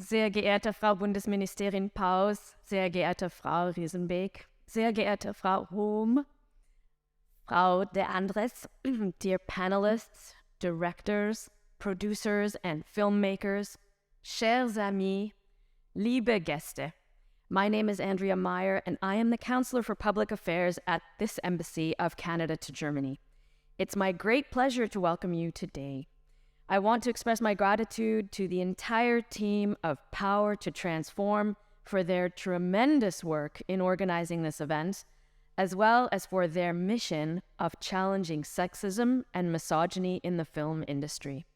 sehr geehrte Frau Bundesministerin Paus, sehr geehrte Frau Riesenbeek, sehr geehrte Frau Rom, Frau de Andres, dear panelists, directors, producers, and filmmakers, chers amis, liebe Gäste. My name is Andrea Meyer, and I am the Counselor for Public Affairs at this Embassy of Canada to Germany. It's my great pleasure to welcome you today. I want to express my gratitude to the entire team of Power to Transform for their tremendous work in organizing this event, as well as for their mission of challenging sexism and misogyny in the film industry.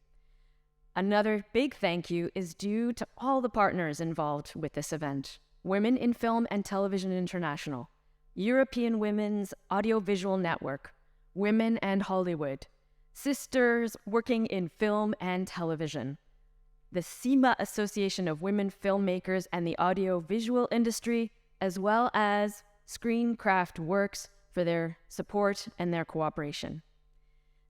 Another big thank you is due to all the partners involved with this event: Women in Film and Television International, European Women's Audiovisual Network, Women and Hollywood, Sisters Working in Film and Television, the CIMA Association of Women Filmmakers and the Audiovisual Industry, as well as ScreenCraft Works for their support and their cooperation.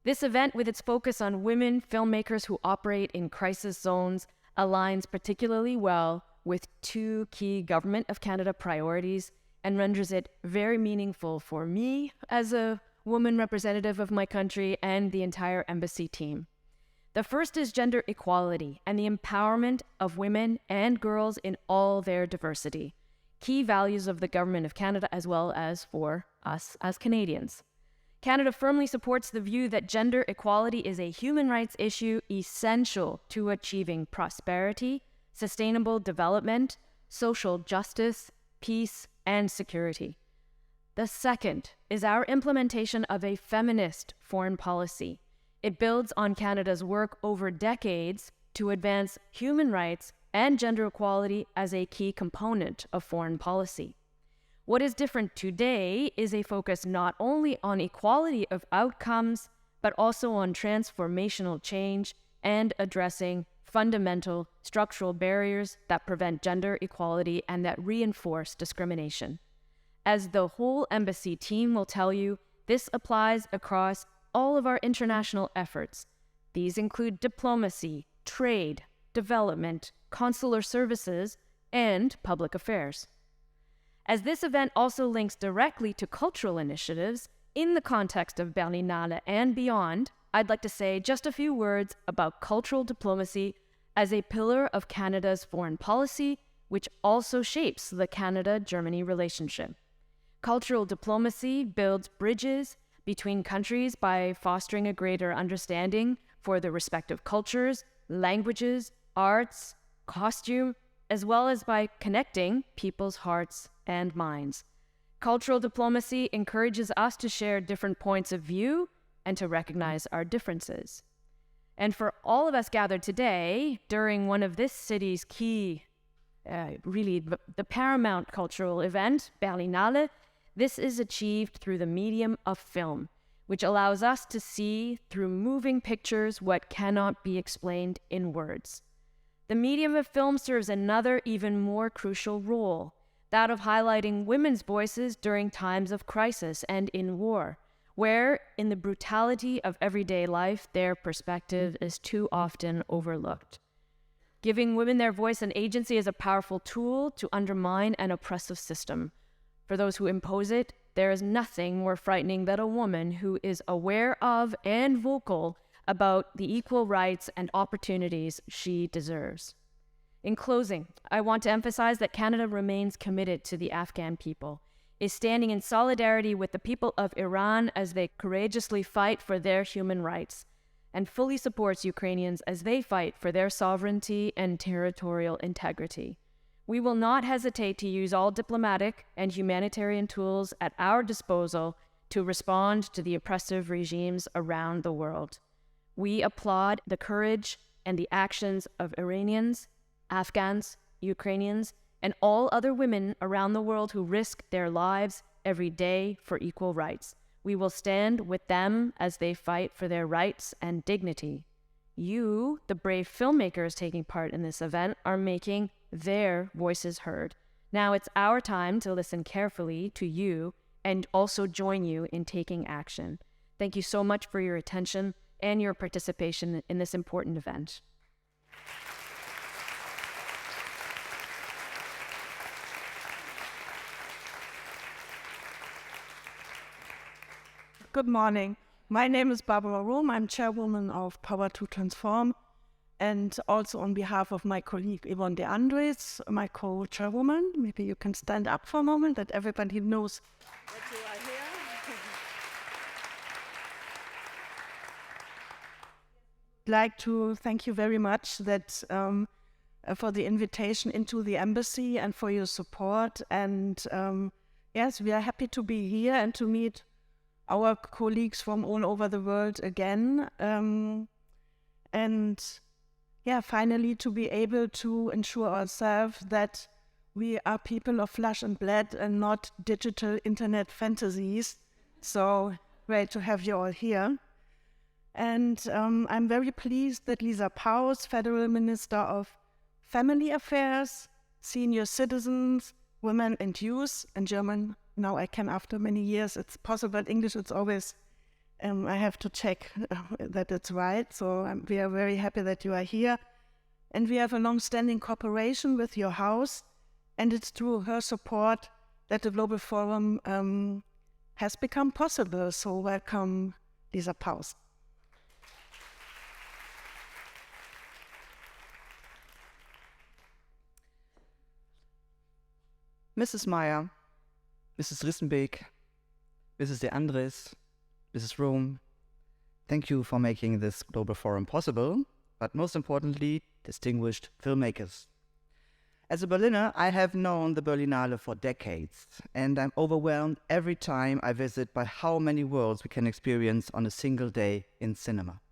This event, with its focus on women filmmakers who operate in crisis zones, aligns particularly well with two key Government of Canada priorities and renders it very meaningful for me as a woman representative of my country and the entire embassy team. The first is gender equality and the empowerment of women and girls in all their diversity, key values of the Government of Canada as well as for us as Canadians. Canada firmly supports the view that gender equality is a human rights issue essential to achieving prosperity, sustainable development, social justice, peace, and security. The second is our implementation of a feminist foreign policy. It builds on Canada's work over decades to advance human rights and gender equality as a key component of foreign policy. What is different today is a focus not only on equality of outcomes, but also on transformational change and addressing fundamental structural barriers that prevent gender equality and that reinforce discrimination. As the whole embassy team will tell you, this applies across all of our international efforts. These include diplomacy, trade, development, consular services, and public affairs. As this event also links directly to cultural initiatives in the context of Berlinale and beyond, I'd like to say just a few words about cultural diplomacy as a pillar of Canada's foreign policy, which also shapes the Canada-Germany relationship. Cultural diplomacy builds bridges between countries by fostering a greater understanding for the respective cultures, languages, arts, costume, as well as by connecting people's hearts and minds. Cultural diplomacy encourages us to share different points of view and to recognize our differences. And for all of us gathered today, during one of this city's key, the paramount cultural event, Berlinale, this is achieved through the medium of film, which allows us to see through moving pictures what cannot be explained in words. The medium of film serves another even more crucial role, that of highlighting women's voices during times of crisis and in war, where, in the brutality of everyday life, their perspective is too often overlooked. Giving women their voice and agency is a powerful tool to undermine an oppressive system. For those who impose it, there is nothing more frightening than a woman who is aware of and vocal about the equal rights and opportunities she deserves. In closing, I want to emphasize that Canada remains committed to the Afghan people, is standing in solidarity with the people of Iran as they courageously fight for their human rights, and fully supports Ukrainians as they fight for their sovereignty and territorial integrity. We will not hesitate to use all diplomatic and humanitarian tools at our disposal to respond to the oppressive regimes around the world. We applaud the courage and the actions of Iranians, Afghans, Ukrainians, and all other women around the world who risk their lives every day for equal rights. We will stand with them as they fight for their rights and dignity. You, the brave filmmakers taking part in this event, are making their voices heard. Now it's our time to listen carefully to you and also join you in taking action. Thank you so much for your attention and your participation in this important event. Good morning. My name is Barbara Rohm. I'm chairwoman of Power to Transform, and also on behalf of my colleague Yvonne de Andres, my co-chairwoman. Maybe you can stand up for a moment that everybody knows that you are here. I'd like to thank you very much that for the invitation into the embassy and for your support. And yes, we are happy to be here and to meet our colleagues from all over the world again. And yeah, finally to be able to ensure ourselves that we are people of flesh and blood and not digital internet fantasies. So great to have you all here. And I'm very pleased that Lisa Paus, Federal Minister of Family Affairs, Senior Citizens, Women and Youth, in German, now I can after many years, it's possible, English it's always, I have to check that it's right. So we are very happy that you are here. And we have a long-standing cooperation with your house, and it's through her support that the Global Forum has become possible. So welcome, Lisa Paus. Mrs. Meyer, Mrs. Rissenbeek, Mrs. De Andres, Mrs. Rome, thank you for making this Global Forum possible, but most importantly, distinguished filmmakers. As a Berliner, I have known the Berlinale for decades, and I'm overwhelmed every time I visit by how many worlds we can experience on a single day in cinema.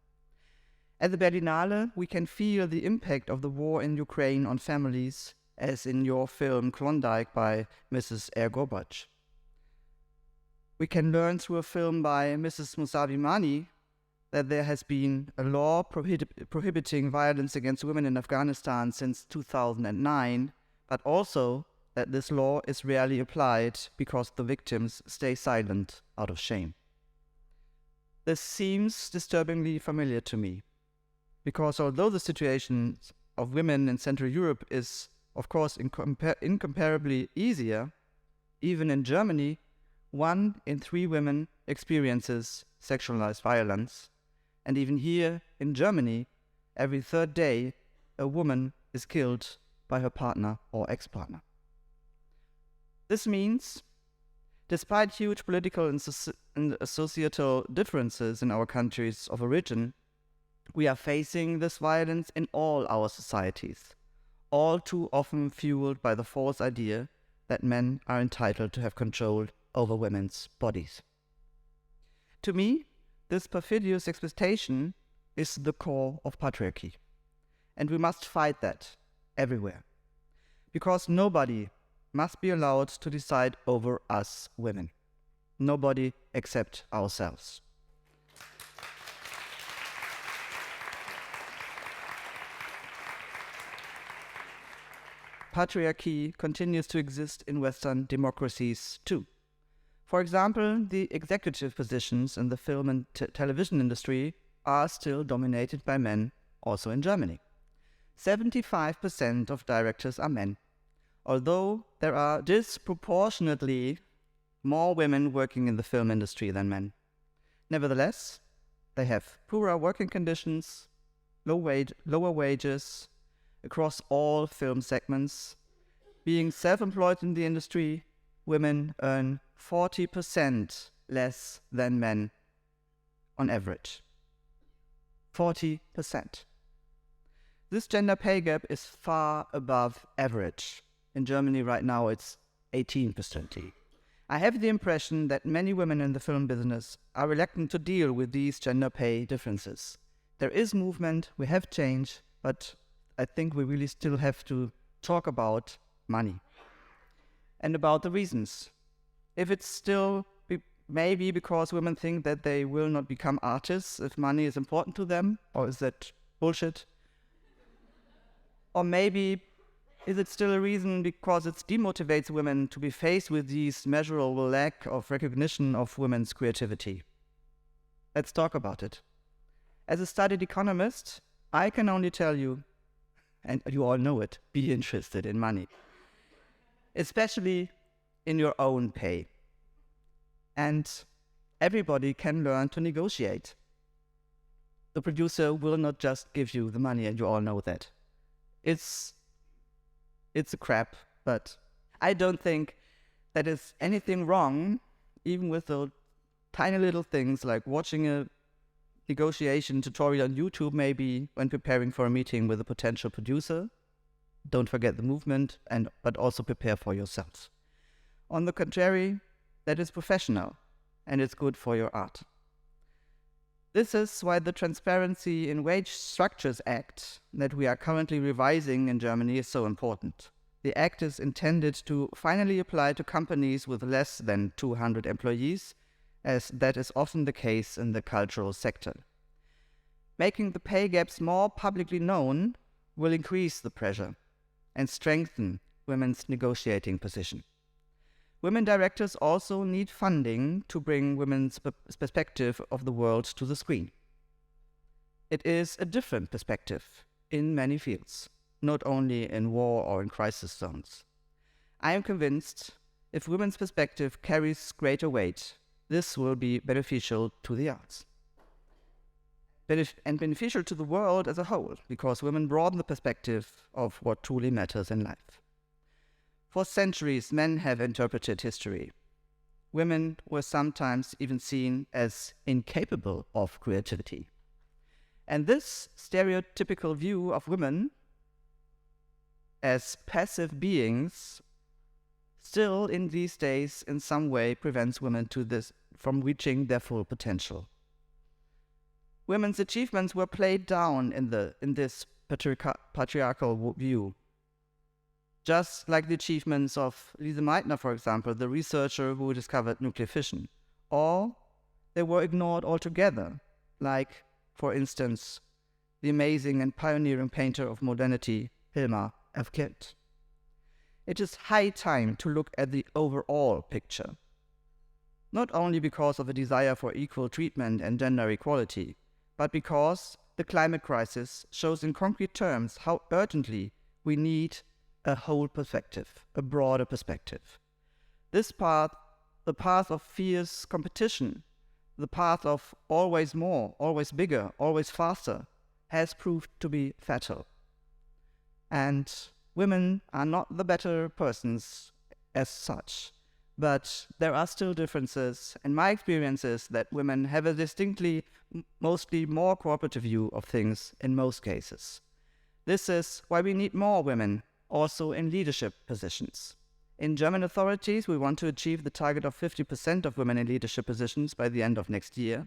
At the Berlinale, we can feel the impact of the war in Ukraine on families, as in your film Klondike by Mrs. Gorbach. We can learn through a film by Mrs. Musavi Mani that there has been a law prohibiting violence against women in Afghanistan since 2009, but also that this law is rarely applied because the victims stay silent out of shame. This seems disturbingly familiar to me, because although the situation of women in Central Europe is of course incomparably easier, even in Germany, 1 in 3 women experiences sexualized violence. And even here in Germany, every 3rd day, a woman is killed by her partner or ex-partner. This means, despite huge political and societal differences in our countries of origin, we are facing this violence in all our societies, all too often fueled by the false idea that men are entitled to have control over women's bodies. To me, this perfidious expectation is the core of patriarchy, and we must fight that everywhere, because nobody must be allowed to decide over us women. Nobody except ourselves. Patriarchy continues to exist in Western democracies too. For example, the executive positions in the film and television industry are still dominated by men, also in Germany. 75% of directors are men, although there are disproportionately more women working in the film industry than men. Nevertheless, they have poorer working conditions, lower wages, across all film segments. Being self-employed in the industry, women earn 40% less than men on average. 40%. This gender pay gap is far above average. In Germany right now it's 18%. I have the impression that many women in the film business are reluctant to deal with these gender pay differences. There is movement, we have change, but I think we really still have to talk about money and about the reasons. If it's still maybe because women think that they will not become artists if money is important to them, or is that bullshit? Or maybe is it still a reason because it demotivates women to be faced with these measurable lack of recognition of women's creativity? Let's talk about it. As a studied economist, I can only tell you, and you all know it, be interested in money. Especially in your own pay. And everybody can learn to negotiate. The producer will not just give you the money, and you all know that. It's a crap, but I don't think that is anything wrong, even with the tiny little things like watching a negotiation tutorial on YouTube maybe when preparing for a meeting with a potential producer. Don't forget the movement, but also prepare for yourself. On the contrary, that is professional, and it's good for your art. This is why the Transparency in Wage Structures Act that we are currently revising in Germany is so important. The act is intended to finally apply to companies with less than 200 employees, as that is often the case in the cultural sector. Making the pay gaps more publicly known will increase the pressure and strengthen women's negotiating position. Women directors also need funding to bring women's perspective of the world to the screen. It is a different perspective in many fields, not only in war or in crisis zones. I am convinced if women's perspective carries greater weight, this will be beneficial to the arts. And beneficial to the world as a whole, because women broaden the perspective of what truly matters in life. For centuries, men have interpreted history. Women were sometimes even seen as incapable of creativity. And this stereotypical view of women as passive beings still in these days in some way prevents women from reaching their full potential. Women's achievements were played down in this patriarchal view. Just like the achievements of Lise Meitner, for example, the researcher who discovered nuclear fission. Or they were ignored altogether, like, for instance, the amazing and pioneering painter of modernity, Hilma af Klint. It is high time to look at the overall picture, not only because of a desire for equal treatment and gender equality, but because the climate crisis shows in concrete terms how urgently we need a whole perspective, a broader perspective. This path, the path of fierce competition, the path of always more, always bigger, always faster, has proved to be fatal. And women are not the better persons as such, but there are still differences, and my experience is that women have a distinctly, mostly more cooperative view of things in most cases. This is why we need more women also in leadership positions. In German authorities, we want to achieve the target of 50% of women in leadership positions by the end of next year.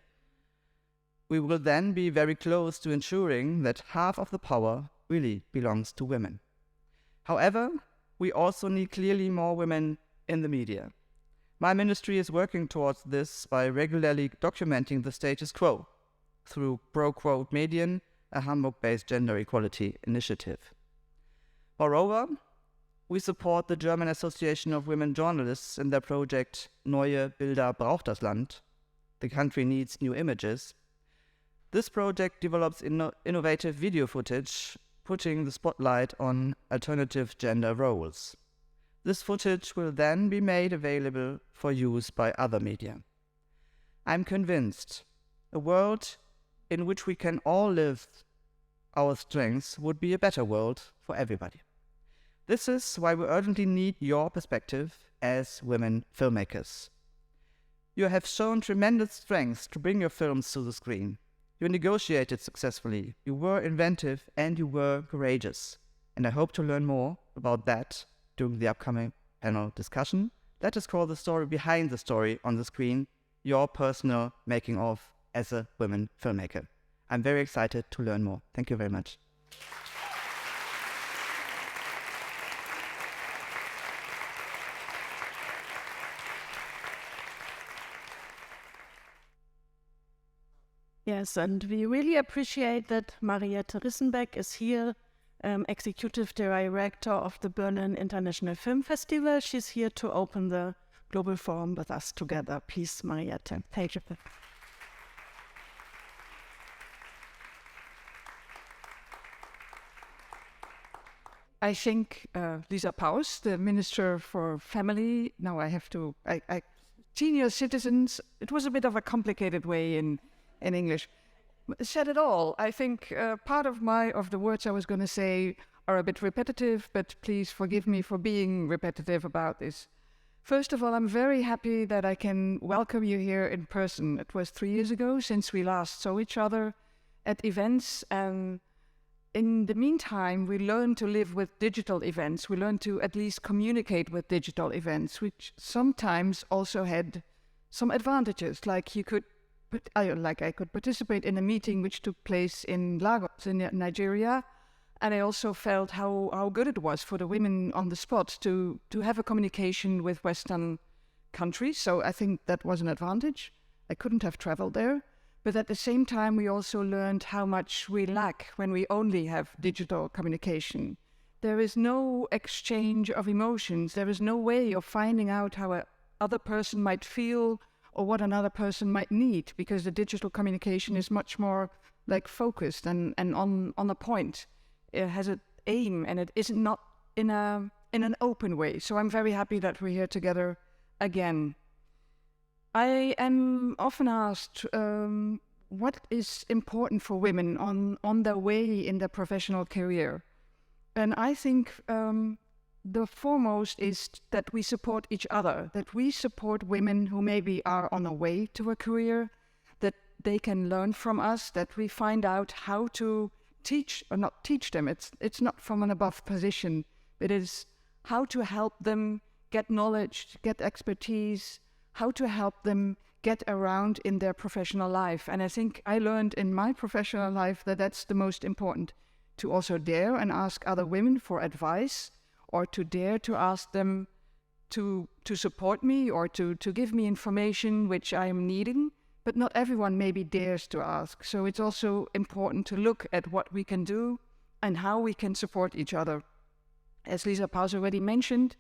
We will then be very close to ensuring that half of the power really belongs to women. However, we also need clearly more women in the media. My ministry is working towards this by regularly documenting the status quo through Pro-Quote Medien, a Hamburg-based gender equality initiative. Moreover, we support the German Association of Women Journalists in their project Neue Bilder braucht das Land. The country needs new images. This project develops innovative video footage, putting the spotlight on alternative gender roles. This footage will then be made available for use by other media. I'm convinced a world in which we can all live our strengths would be a better world for everybody. This is why we urgently need your perspective as women filmmakers. You have shown tremendous strength to bring your films to the screen. You negotiated successfully, you were inventive, and you were courageous. And I hope to learn more about that during the upcoming panel discussion. Let us call the story behind the story on the screen, your personal making of as a women filmmaker. I'm very excited to learn more. Thank you very much. Yes, and we really appreciate that Mariette Rissenbeck is here, Executive Director of the Berlin International Film Festival. She's here to open the Global Forum with us together. Please, Mariette. Thank you. I think Lisa Paus, the Minister for Family, now I have to, I senior citizens. It was a bit of a complicated way in English. Said it all. I think part of the words I was going to say are a bit repetitive, but please forgive me for being repetitive about this. First of all, I'm very happy that I can welcome you here in person. It was 3 years ago since we last saw each other at events, and in the meantime, we learned to live with digital events. We learned to at least communicate with digital events, which sometimes also had some advantages, like I could participate in a meeting which took place in Lagos in Nigeria, and I also felt how good it was for the women on the spot to have a communication with Western countries. So I think that was an advantage. I couldn't have traveled there. But at the same time, we also learned how much we lack when we only have digital communication. There is no exchange of emotions. There is no way of finding out how another person might feel or what another person might need, because the digital communication is much more like focused and on a point. It has an aim, and it is not in an open way. So I'm very happy that we're here together again. I am often asked what is important for women on their way in their professional career. And I think the foremost is that we support each other, that we support women who maybe are on a way to a career, that they can learn from us, that we find out how to teach, or not teach them. It's not from an above position. It is how to help them get knowledge, get expertise, how to help them get around in their professional life. And I think I learned in my professional life that that's the most important, to also dare and ask other women for advice, or to dare to ask them to support me, or to give me information which I am needing. But not everyone maybe dares to ask. So it's also important to look at what we can do and how we can support each other. As Lisa Paus already mentioned,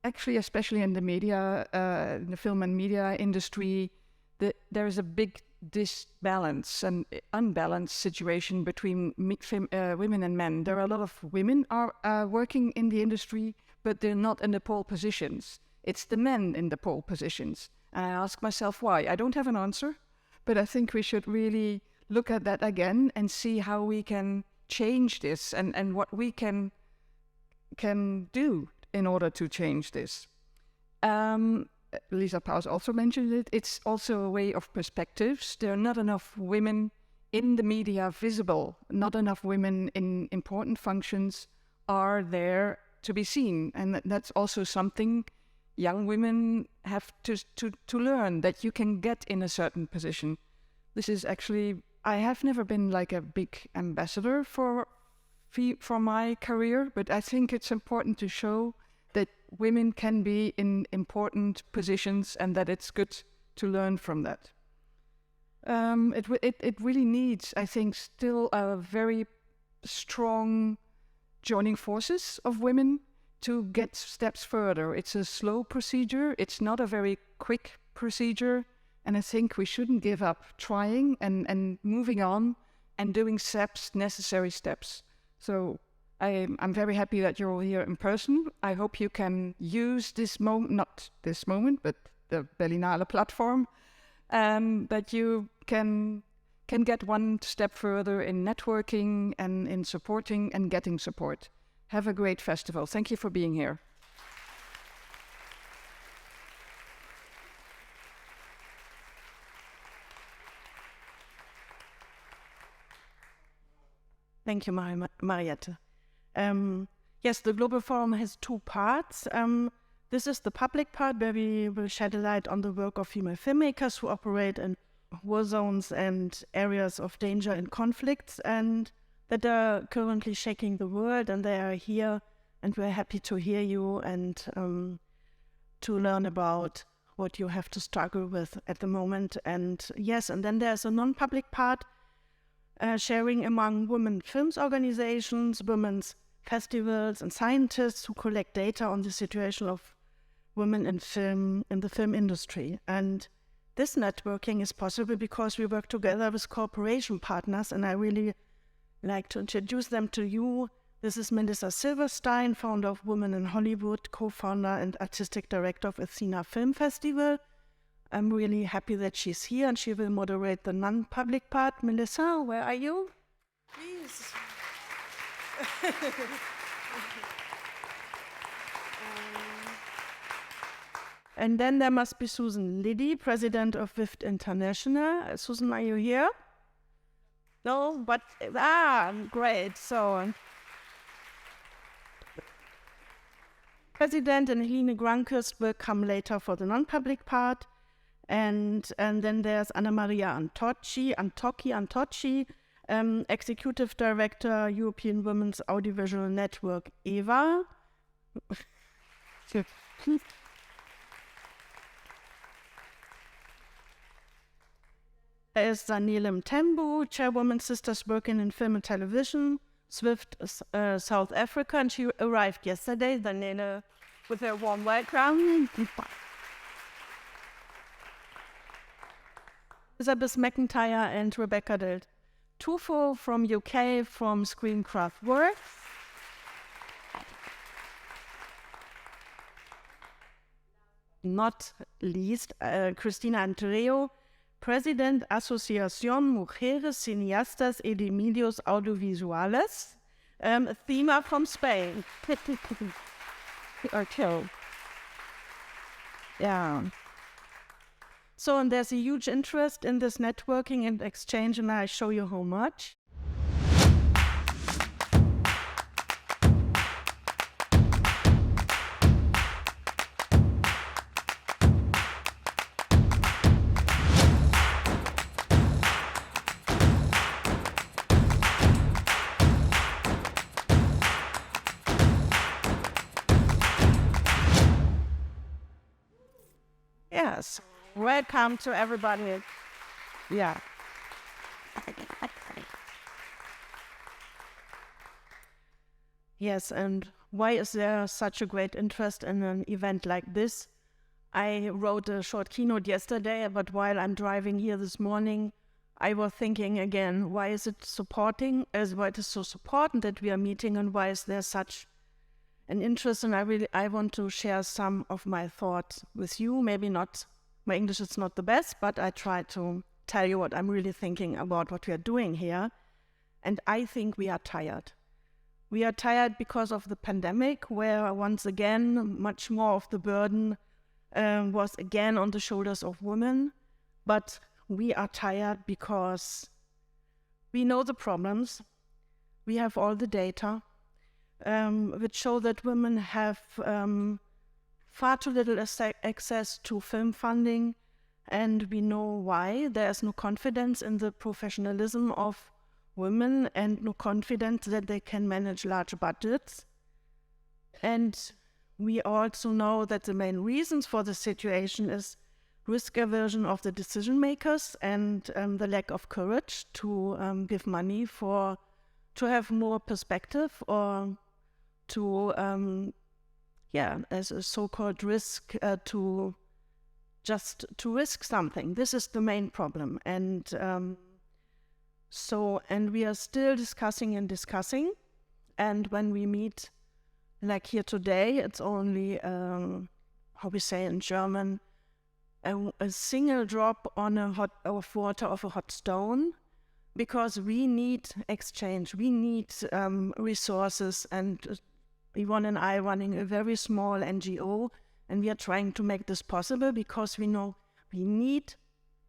actually, especially in the media, in the film and media industry, there is a big disbalance and unbalanced situation between women and men. There are a lot of women are working in the industry, but they're not in the pole positions. It's the men in the pole positions. And I ask myself why. I don't have an answer, but I think we should really look at that again and see how we can change this and what we can do in order to change this. Lisa Paus also mentioned it. It's also a way of perspectives. There are not enough women in the media visible. Not enough women in important functions are there to be seen. And that's also something young women have to learn, that you can get in a certain position. This is actually, I have never been like a big ambassador for my career, but I think it's important to show that women can be in important positions and that it's good to learn from that. It really needs, I think, still a very strong joining forces of women to get steps further. It's a slow procedure. It's not a very quick procedure. And I think we shouldn't give up trying and moving on and doing necessary steps. So I'm very happy that you're all here in person. I hope you can use this moment, not this moment, but the Berlinale platform, that you can get one step further in networking and in supporting and getting support. Have a great festival. Thank you for being here. Thank you, Mariette. Yes, the Global Forum has two parts. This is the public part, where we will shed a light on the work of female filmmakers who operate in war zones and areas of danger and conflicts, and that are currently shaking the world, and they are here, and we're happy to hear you and to learn about what you have to struggle with at the moment. And yes, and then there's a non-public part, sharing among women films organizations, women's festivals, and scientists who collect data on the situation of women in film, in the film industry. And this networking is possible because we work together with cooperation partners, and I really like to introduce them to you. This is Melissa Silverstein, founder of Women in Hollywood, co-founder and artistic director of Athena Film Festival. I'm really happy that she's here, and she will moderate the non-public part. Melissa, where are you? Please. And then there must be Susan Liddy, president of WIFT International. Susan, are you here? No, but, great. So, President and Helene Grankes will come later for the non-public part. And then there's Anna Maria Antocci, Executive Director, European Women's Audiovisual Network, EVA. There is Daniele Mtembu, Chairwoman Sisters Working in Film and Television, SWIFT South Africa, and she arrived yesterday, Daniele, with her warm welcome. Elizabeth McIntyre and Rebecca Del Tufo from UK, from ScreenCraft Works. Not least, Cristina Andreu, President, Asociación, Mujeres, Cineastas y Medios, Audiovisuales, CIMA from Spain. Okay. Yeah. So, and there's a huge interest in this networking and exchange, and I show you how much. Yes. Welcome to everybody. Yeah. Yes, and why is there such a great interest in an event like this? I wrote a short keynote yesterday, but while I'm driving here this morning, I was thinking again, why is it why it is so important that we are meeting, and why is there such an interest? And I want to share some of my thoughts with you. Maybe not, my English is not the best, but I try to tell you what I'm really thinking about what we are doing here. And I think we are tired. We are tired because of the pandemic, where once again, much more of the burden was again on the shoulders of women. But we are tired because we know the problems. We have all the data, which show that women have far too little access to film funding, and we know why. There is no confidence in the professionalism of women and no confidence that they can manage large budgets. And we also know that the main reasons for the situation is risk aversion of the decision makers and the lack of courage to give money to have more perspective, or to as a so-called risk to risk something. This is the main problem. And and we are still discussing. And when we meet, like here today, it's only, how we say in German, a single drop on of water of a hot stone, because we need exchange, we need resources. And Yvonne and I running a very small NGO, and we are trying to make this possible because we know we need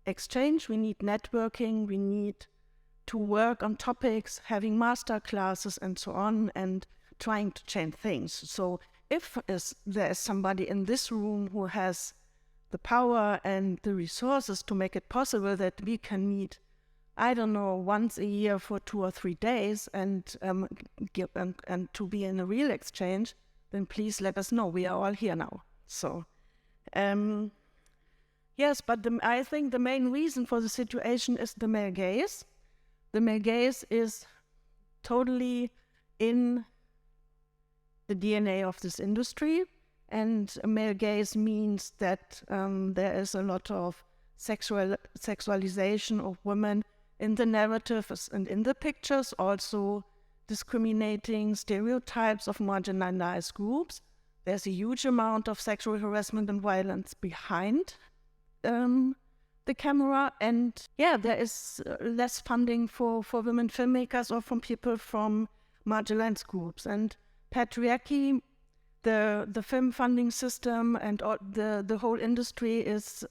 exchange, we need networking, we need to work on topics, having master classes and so on, and trying to change things. So if there is somebody in this room who has the power and the resources to make it possible that we can meet, I don't know, once a year for 2 or 3 days and to be in a real exchange, then please let us know. We are all here now. So, yes, but I think the main reason for the situation is the male gaze. The male gaze is totally in the DNA of this industry, and a male gaze means that there is a lot of sexualization of women in the narratives and in the pictures, also discriminating stereotypes of marginalized groups. There's a huge amount of sexual harassment and violence behind the camera, and there is less funding for women filmmakers or from people from marginalized groups. And patriarchy, the film funding system and the whole industry is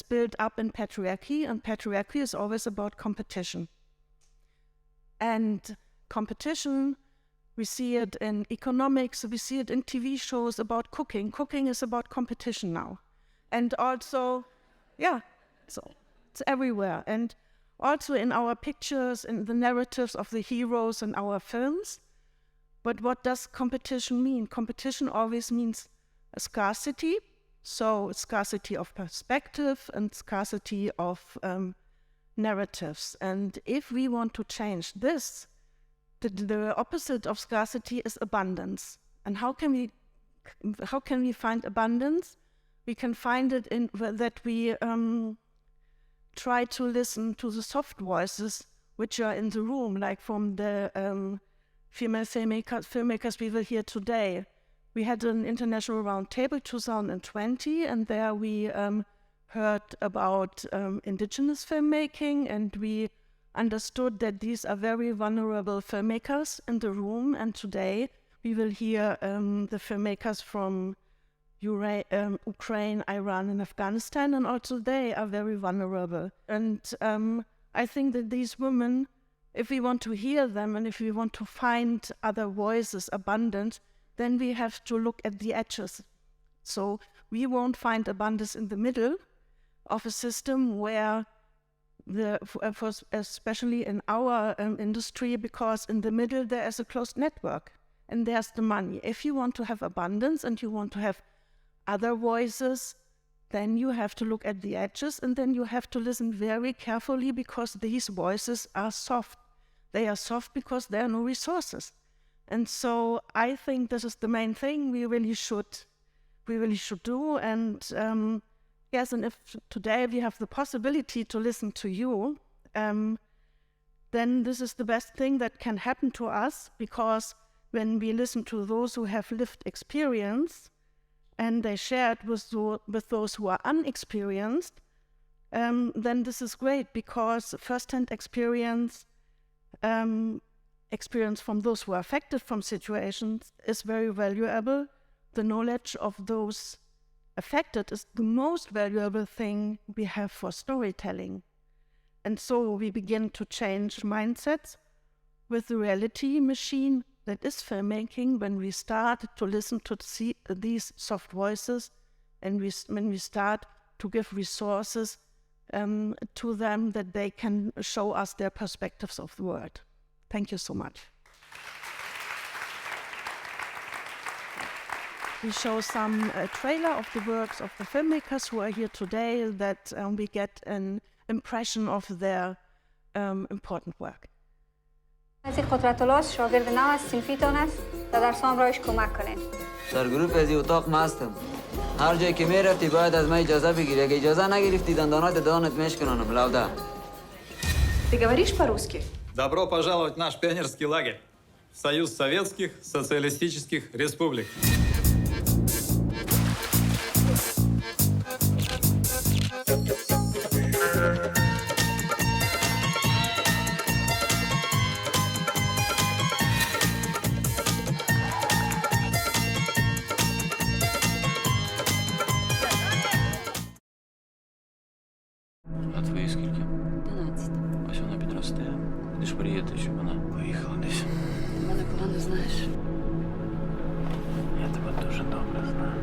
built up in patriarchy, and patriarchy is always about competition. And competition, we see it in economics, we see it in TV shows about cooking. Cooking is about competition now. And also, so it's everywhere. And also in our pictures, in the narratives of the heroes in our films. But what does competition mean? Competition always means a scarcity. So scarcity of perspective and scarcity of narratives. And if we want to change this, the opposite of scarcity is abundance. And how can we find abundance? We can find it in that we try to listen to the soft voices which are in the room, like from the female filmmakers we will hear today. We had an international roundtable 2020, and there we heard about indigenous filmmaking, and we understood that these are very vulnerable filmmakers in the room. And today we will hear the filmmakers from Ukraine, Iran, and Afghanistan, and also they are very vulnerable. And I think that these women, if we want to hear them and if we want to find other voices abundant, then we have to look at the edges. So we won't find abundance in the middle of a system where especially in our industry, because in the middle there is a closed network and there's the money. If you want to have abundance and you want to have other voices, then you have to look at the edges, and then you have to listen very carefully, because these voices are soft. They are soft because there are no resources. And so I think this is the main thing we really should do. And yes, and if today we have the possibility to listen to you, then this is the best thing that can happen to us, because when we listen to those who have lived experience and they share it with those who are unexperienced, then this is great, because first-hand experience from those who are affected from situations is very valuable. The knowledge of those affected is the most valuable thing we have for storytelling. And so we begin to change mindsets with the reality machine that is filmmaking when we start to listen to these soft voices, and when we start to give resources to them that they can show us their perspectives of the world. Thank you so much. We show some trailer of the works of the filmmakers who are here today, that we get an impression of their important work. از این قدرت‌الله شاگرد نو از صنفیتان است و در سامرایش کمک کنین. در گروه از اتاق مستم. هر جایی که میرفتی باید از من اجازه بگیری. اگه اجازه نگرفتی دندانات دهانت میشکنم. لودا. Ты говоришь по-русски? Добро пожаловать в наш пионерский лагерь. Союз Советских Социалистических Республик. А твої скільки? 12. Ось вона підросте. Ти ж приїдеш, щоб вона поїхала десь. Ти мене погано знаєш. Я тебе дуже добре знаю.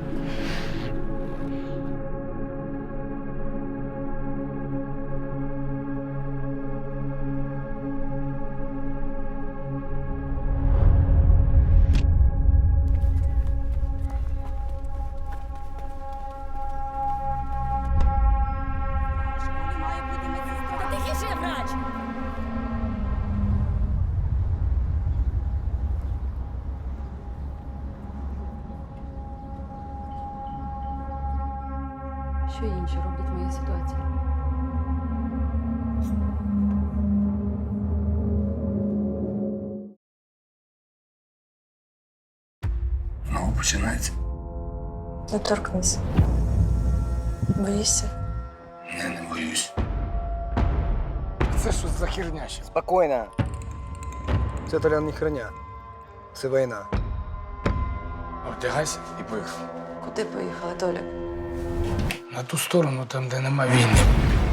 Що інші роблять в моїй ситуації? Знову починається. Не торкнись. Боїшся? Не боюсь. Це що за херня ще? Спокойно. Це Толян не херня. Це війна. Вдягайся і поїхав. Куди поїхала, Толя? На ту сторону, там, де нема війни.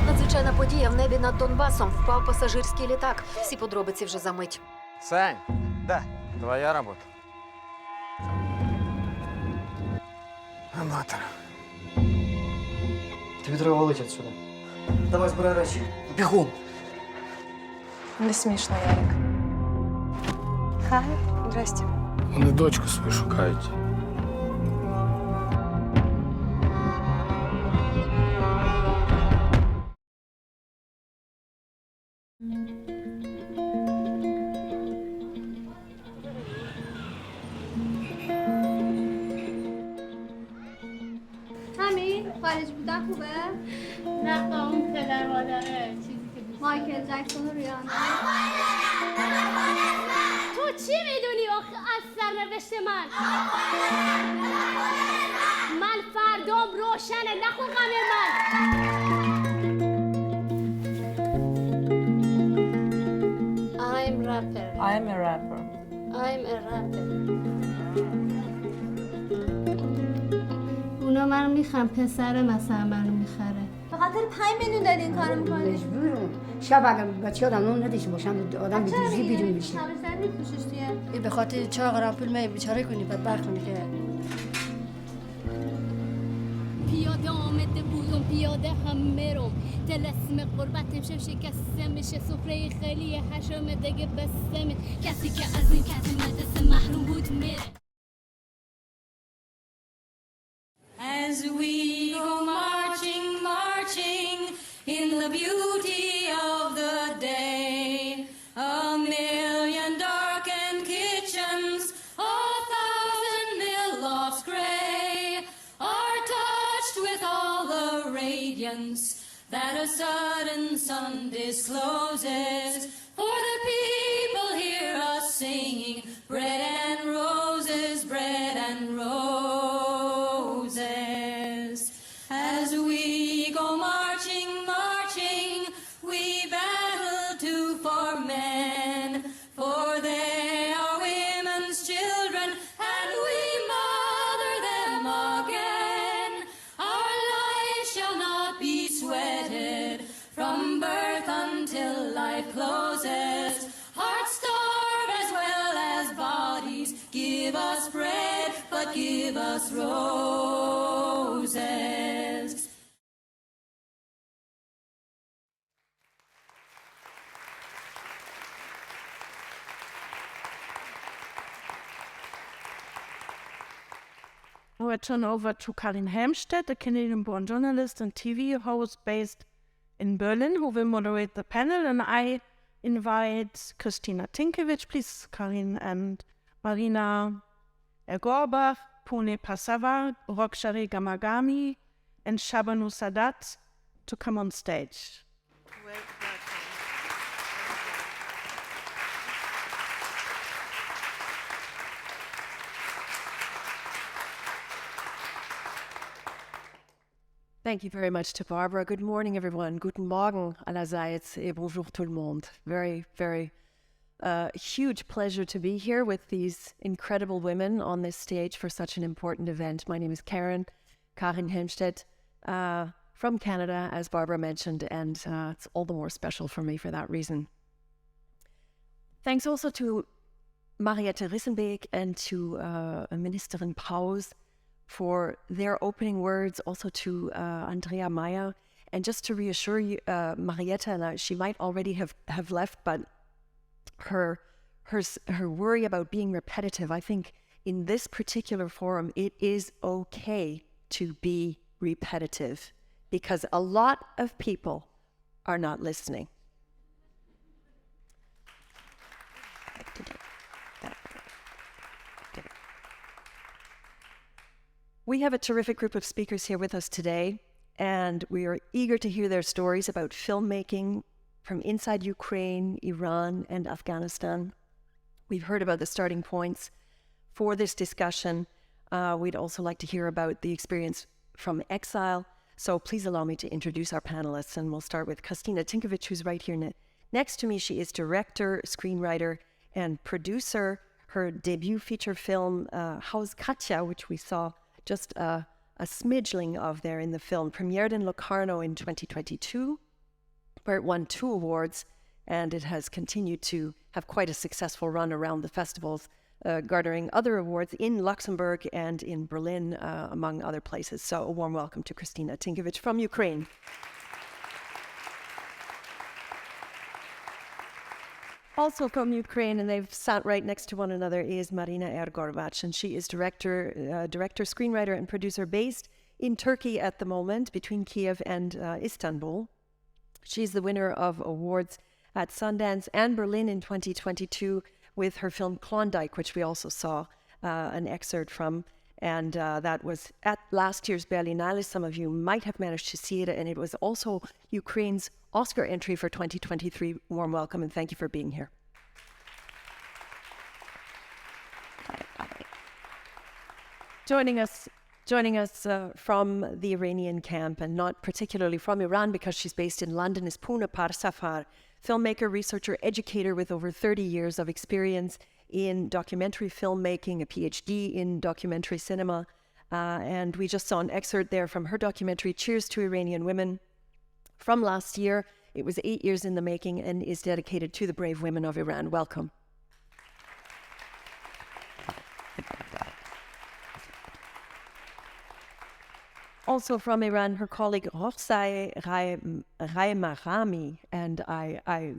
Надзвичайна подія в небі над Донбасом. Впав пасажирський літак. Всі подробиці вже за мить. Сань, да, твоя робота. Аматор. Тобі треба валити отсюда. Давай, збирай речі. Бігом. Не смішно, Ярик. Хай, здрасте. Вони дочку свою шукають. همین خارج بودن خوبه؟ نه تا اون پدر مادره چیزی که دوست مایکل جکسون و ریانا. تو چی میدونی از سرنوشت من؟ من فردام روشنه نخون غم من. I'm rapper. I'm a rapper. I'm a rapper. اونا منو میخوام پسر مثلا منو میخره. به خاطر 5 میلیون داری این کارو میکنی؟ مجبورم. شب اگر بچه آدم نون نداشته باشم آدم به دوزی بیرون میشه. همه میپوشش دیگه. به خاطر چاق رامپول می بیچاره کنی بدبخت کنی که پیاده آمده بودم پیاده هم میرم تلسم قربتم شکسته میشه سفره خیلی حشم دیگه بسته کسی که از این کسی مدرسه محروم بود میره. As we go marching, marching in the beauty of the day, a million darkened kitchens, a thousand mill lofts gray, are touched with all the radiance that a sudden sun discloses. For the people hear us singing, bread and roses, bread and roses. As we go marching, marching, we battle too for men, for they are women's children, and we mother them again. Our life shall not be sweated from birth until life closes. Hearts starve as well as bodies. Give us bread, but give us roses. Now I turn over to Karin Helmstedt, a Canadian-born journalist and TV host based in Berlin, who will moderate the panel. And I invite Christina Tinkiewicz, please, Karin, and Marina Ergorbach, Pune Pasava, Rokshari Gamagami, and Shabanu Sadat to come on stage. Thank you very much to Barbara. Good morning, everyone. Guten Morgen allerseits et bonjour tout le monde. Very, very huge pleasure to be here with these incredible women on this stage for such an important event. My name is Karin Helmstedt from Canada, as Barbara mentioned, and it's all the more special for me for that reason. Thanks also to Mariette Rissenbeek and to Ministerin Paus for their opening words, also to Andrea Meyer. And just to reassure you, Marietta, she might already have left, but her worry about being repetitive, I think in this particular forum, it is okay to be repetitive because a lot of people are not listening. We have a terrific group of speakers here with us today, and we are eager to hear their stories about filmmaking from inside Ukraine, Iran, and Afghanistan. We've heard about the starting points for this discussion. We'd also like to hear about the experience from exile. So please allow me to introduce our panelists, and we'll start with Kristina Tinkovic, who's right here next to me. She is director, screenwriter, and producer. Her debut feature film, How's Katja, which we saw just a smidgeling of there in the film, premiered in Locarno in 2022, where it won 2 awards, and it has continued to have quite a successful run around the festivals, garnering other awards in Luxembourg and in Berlin, among other places. So a warm welcome to Kristina Tinkovic from Ukraine. Also from Ukraine, and they've sat right next to one another, is Marina Ergorvac, and she is director, screenwriter, and producer based in Turkey at the moment, between Kiev and Istanbul. She's the winner of awards at Sundance and Berlin in 2022 with her film Klondike, which we also saw an excerpt from. And that was at last year's Berlinale. Some of you might have managed to see it, and it was also Ukraine's Oscar entry for 2023. Warm welcome, and thank you for being here. Joining us from the Iranian camp, and not particularly from Iran because she's based in London, is Puna Parsafar, filmmaker, researcher, educator with over 30 years of experience in documentary filmmaking, a PhD in documentary cinema. And we just saw an excerpt there from her documentary, Cheers to Iranian Women, from last year. It was 8 years in the making and is dedicated to the brave women of Iran. Welcome. Also from Iran, her colleague Roxay Raimarami, and I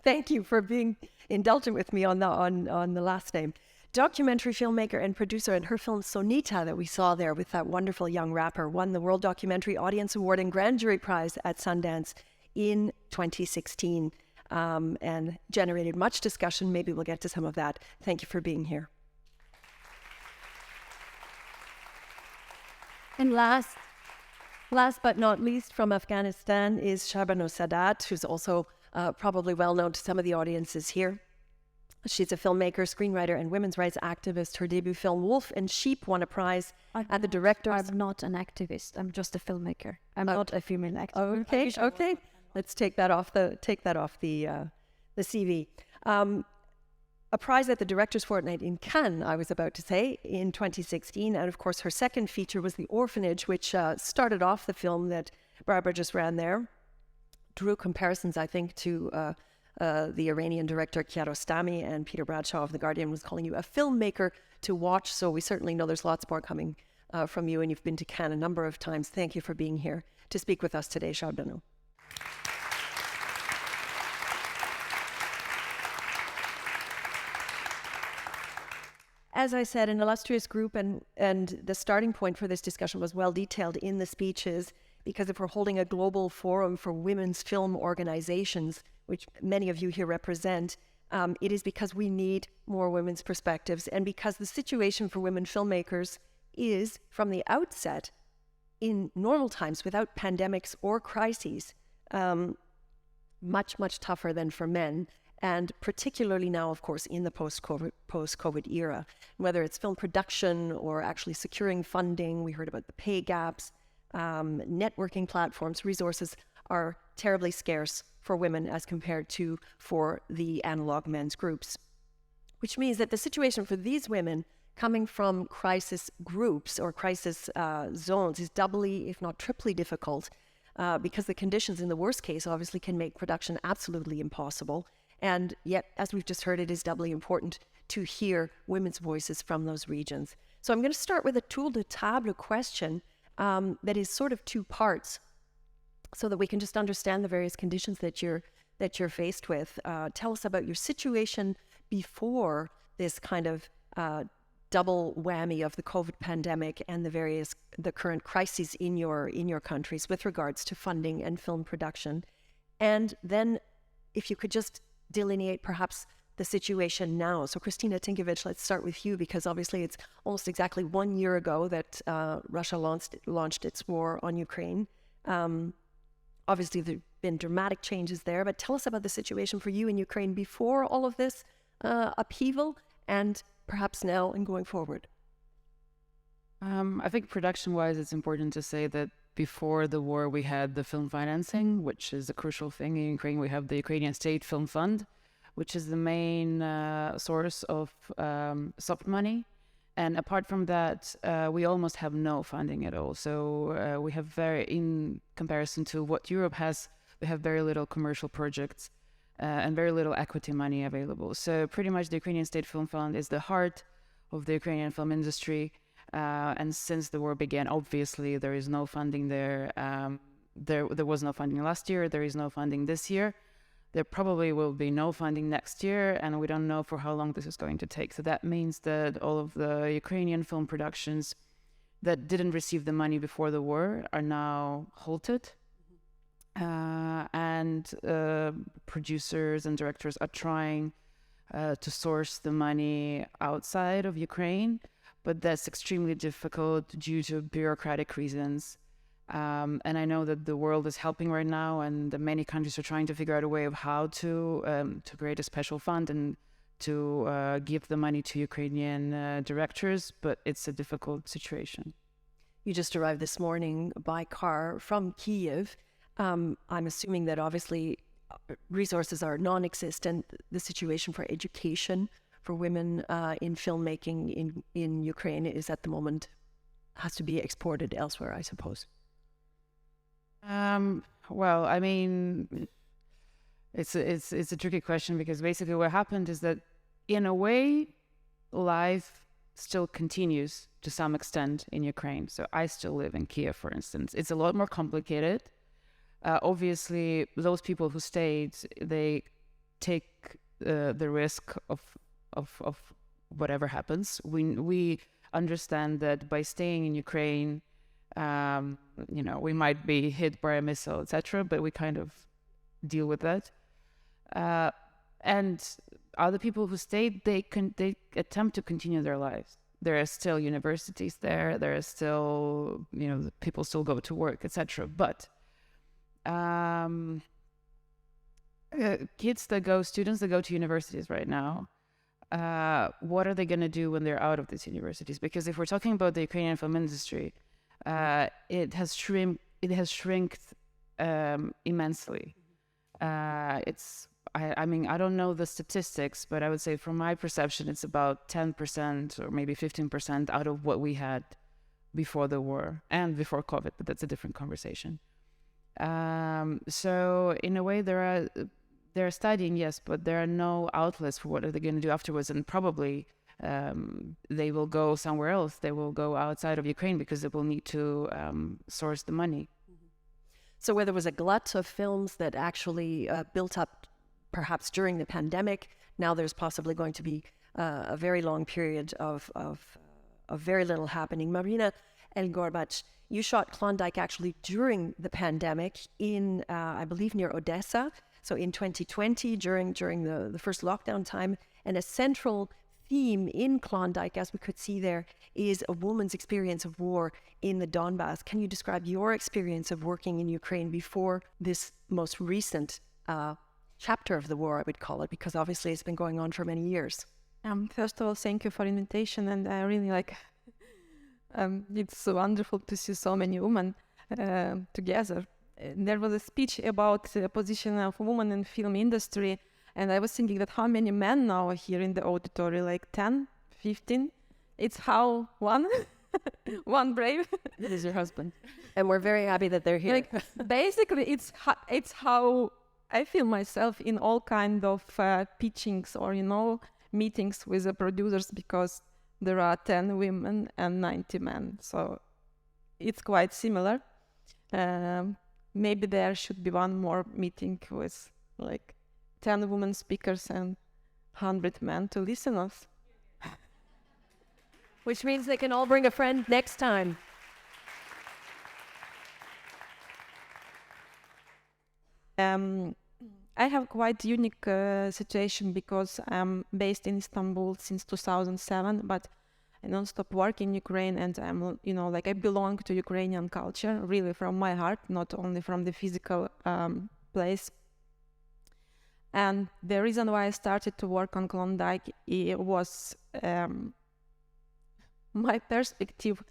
thank you for being indulgent with me on the last name. Documentary filmmaker and producer, and her film Sonita that we saw there with that wonderful young rapper won the World Documentary Audience Award and Grand Jury Prize at Sundance in 2016, and generated much discussion. Maybe we'll get to some of that. Thank you for being here. And last but not least, from Afghanistan is Shabano Sadat, who's also probably well known to some of the audiences here. She's a filmmaker, screenwriter, and women's rights activist. Her debut film, Wolf and Sheep, won a prize at the directors. I'm not an activist. I'm just a filmmaker. I'm not a female activist. Okay. Let's take that off the CV. A prize at the Directors' Fortnight in Cannes, I was about to say, in 2016. And of course, her second feature was The Orphanage, which started off the film that Barbara just ran there. Drew comparisons, I think, to the Iranian director Kiarostami, and Peter Bradshaw of The Guardian was calling you a filmmaker to watch. So we certainly know there's lots more coming from you, and you've been to Cannes a number of times. Thank you for being here to speak with us today, Shabano. As I said, an illustrious group, and the starting point for this discussion was well detailed in the speeches, because if we're holding a global forum for women's film organizations, which many of you here represent, it is because we need more women's perspectives, and because the situation for women filmmakers is, from the outset, in normal times, without pandemics or crises, much, much tougher than for men. And particularly now, of course, in the post-COVID era, whether it's film production or actually securing funding. We heard about the pay gaps, networking platforms, resources are terribly scarce for women as compared to for the analog men's groups, which means that the situation for these women coming from crisis groups or crisis zones is doubly, if not triply difficult, because the conditions in the worst case obviously can make production absolutely impossible. And yet, as we've just heard, it is doubly important to hear women's voices from those regions. So I'm going to start with a tour de table question that is sort of 2 parts, so that we can just understand the various conditions that you're faced with. Tell us about your situation before this kind of double whammy of the COVID pandemic and the current crises in your countries with regards to funding and film production. And then if you could just delineate perhaps the situation now. So Kristina Tinkovic, let's start with you, because obviously it's almost exactly 1 year ago that Russia launched its war on Ukraine. Obviously there have been dramatic changes there, but tell us about the situation for you in Ukraine before all of this upheaval, and perhaps now and going forward. I think production-wise, it's important to say that before the war, we had the film financing, which is a crucial thing in Ukraine. We have the Ukrainian State Film Fund, which is the main source of soft money. And apart from that, we almost have no funding at all. So we have in comparison to what Europe has, we have very little commercial projects and very little equity money available. So pretty much the Ukrainian State Film Fund is the heart of the Ukrainian film industry. And since the war began, obviously there is no funding there. There was no funding last year. There is no funding this year. There probably will be no funding next year, and we don't know for how long this is going to take. So that means that all of the Ukrainian film productions that didn't receive the money before the war are now halted. And producers and directors are trying to source the money outside of Ukraine, but that's extremely difficult due to bureaucratic reasons. And I know that the world is helping right now, and many countries are trying to figure out a way of how to create a special fund and to give the money to Ukrainian directors, but it's a difficult situation. You just arrived this morning by car from Kiev. I'm assuming that obviously resources are non-existent. The situation for education for women in filmmaking in Ukraine is at the moment has to be exported elsewhere, I suppose. Well, I mean, it's a tricky question, because basically what happened is that in a way, life still continues to some extent in Ukraine. So I still live in Kiev, for instance. It's a lot more complicated. Obviously, those people who stayed, they take the risk of whatever happens. We understand that by staying in Ukraine, we might be hit by a missile, etc., but we kind of deal with that. And other people who stayed, they attempt to continue their lives. There are still universities there. There are still, people still go to work, etc. But students that go to universities right now, what are they going to do when they're out of these universities? Because if we're talking about the Ukrainian film industry, it has shrinked immensely. I don't know the statistics, but I would say from my perception, it's about 10% or maybe 15% out of what we had before the war and before COVID, but that's a different conversation. So in a way, they're studying, yes, but there are no outlets for what are they going to do afterwards, and probably they will go somewhere else. They will go outside of Ukraine because they will need to source the money. So where there was a glut of films that actually built up perhaps during the pandemic, now there's possibly going to be a very long period of very little happening. Marina Elgorbach, you shot Klondike actually during the pandemic in, I believe, near Odessa. So in 2020, during the first lockdown time, and a central theme in Klondike, as we could see there, is a woman's experience of war in the Donbass. Can you describe your experience of working in Ukraine before this most recent chapter of the war, I would call it, because obviously it's been going on for many years? First of all, thank you for the invitation, and I really it's wonderful to see so many women together. There was a speech about the position of women in film industry, and I was thinking that how many men now are here in the auditory, like 10, 15? It's how one brave. It is your husband. And we're very happy that they're here. Basically, it's how I feel myself in all kind of pitchings or, meetings with the producers, because there are 10 women and 90 men. So it's quite similar. Maybe there should be one more meeting with 10 women speakers and 100 men to listen us. Which means they can all bring a friend next time. I have quite unique situation because I'm based in Istanbul since 2007, but I don't stop working in Ukraine, and I'm, I belong to Ukrainian culture, really from my heart, not only from the physical place. And the reason why I started to work on Klondike was my perspective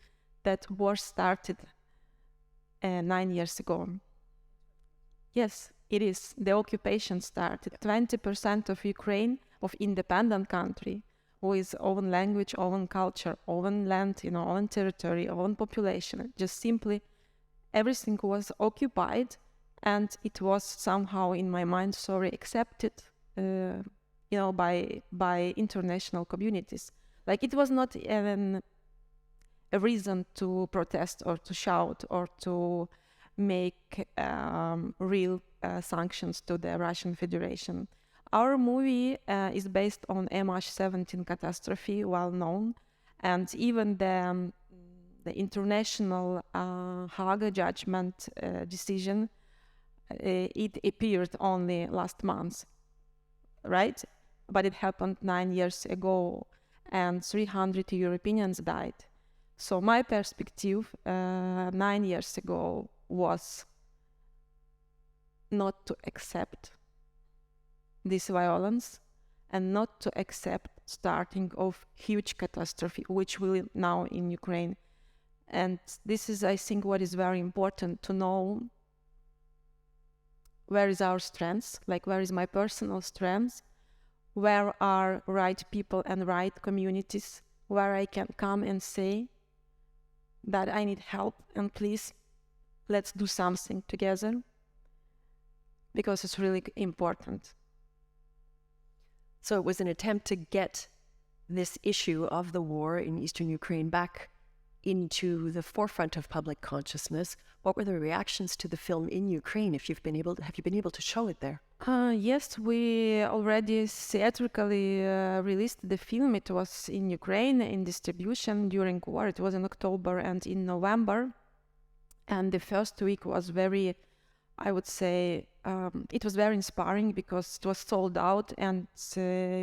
that war started 9 years ago. Yes, it is. The occupation started. 20% of Ukraine, of independent country, with own language, own culture, own land, own territory, own population. Just simply everything was occupied, and it was somehow, in my mind, accepted, by international communities. Like, it was not even a reason to protest or to shout or to make real sanctions to the Russian Federation. Our movie is based on MH17 catastrophe, well known, and even the international Hague judgment decision, it appeared only last month, right? But it happened 9 years ago, and 300 Europeans died. So my perspective 9 years ago was not to accept this violence and not to accept starting of huge catastrophe, which will now in Ukraine. And this is, I think, what is very important to know. Where is our strengths? Like, where is my personal strengths? Where are right people and right communities where I can come and say that I need help, and please, let's do something together, because it's really important. So it was an attempt to get this issue of the war in eastern Ukraine back into the forefront of public consciousness. What were the reactions to the film in Ukraine? Have you been able to show it there? Yes, we already theatrically released the film. It was in Ukraine in distribution during war. It was in October and in November. And the first week was very, I would say, it was very inspiring because it was sold out, and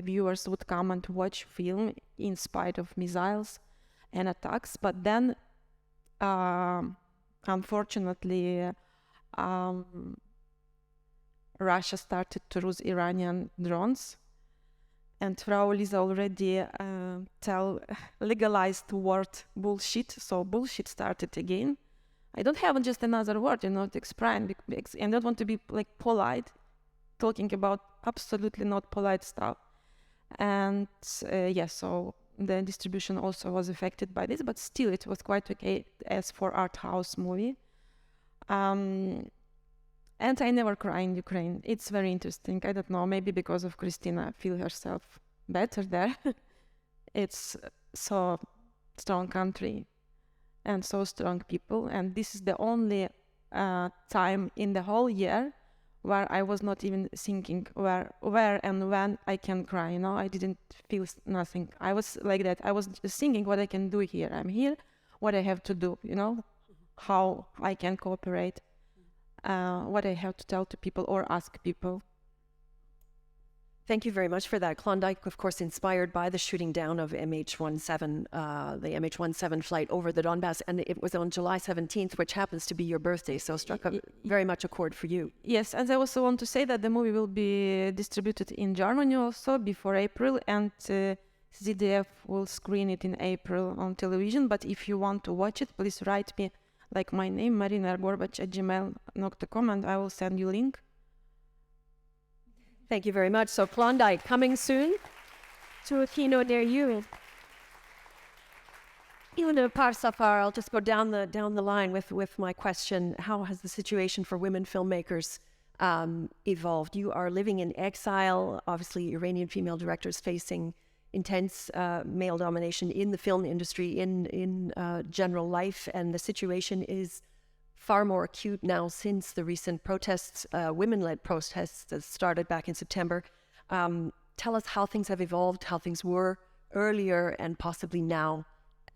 viewers would come and watch film in spite of missiles and attacks. But then, unfortunately, Russia started to use Iranian drones, and Frau Lisa already legalized the word bullshit, so bullshit started again. I don't have just another word, to explain, and I don't want to be polite, talking about absolutely not polite stuff. And so the distribution also was affected by this, but still it was quite okay as for art house movie. And I never cry in Ukraine. It's very interesting. I don't know, maybe because of Christina, I feel herself better there. It's so strong country and so strong people. And this is the only time in the whole year where I was not even thinking where and when I can cry, I didn't feel nothing. I was like that. I was just thinking what I can do here. I'm here, what I have to do, how I can cooperate. What I have to tell to people or ask people. Thank you very much for that. Klondike, of course, inspired by the shooting down of MH17, the MH17 flight over the Donbass, and it was on July 17th, which happens to be your birthday, so struck very much a chord for you. Yes, and I also want to say that the movie will be distributed in Germany also before April, and ZDF will screen it in April on television. But if you want to watch it, please write me my name, marina.gorbach@gmail.com, and I will send you a link. Thank you very much. So Klondike, coming soon to a kino near you. Ilona Parsafar, I'll just go down the line with my question. How has the situation for women filmmakers evolved? You are living in exile. Obviously, Iranian female directors facing intense male domination in the film industry, in general life, and the situation is far more acute now since the recent protests, women-led protests that started back in September. Tell us how things have evolved, how things were earlier and possibly now,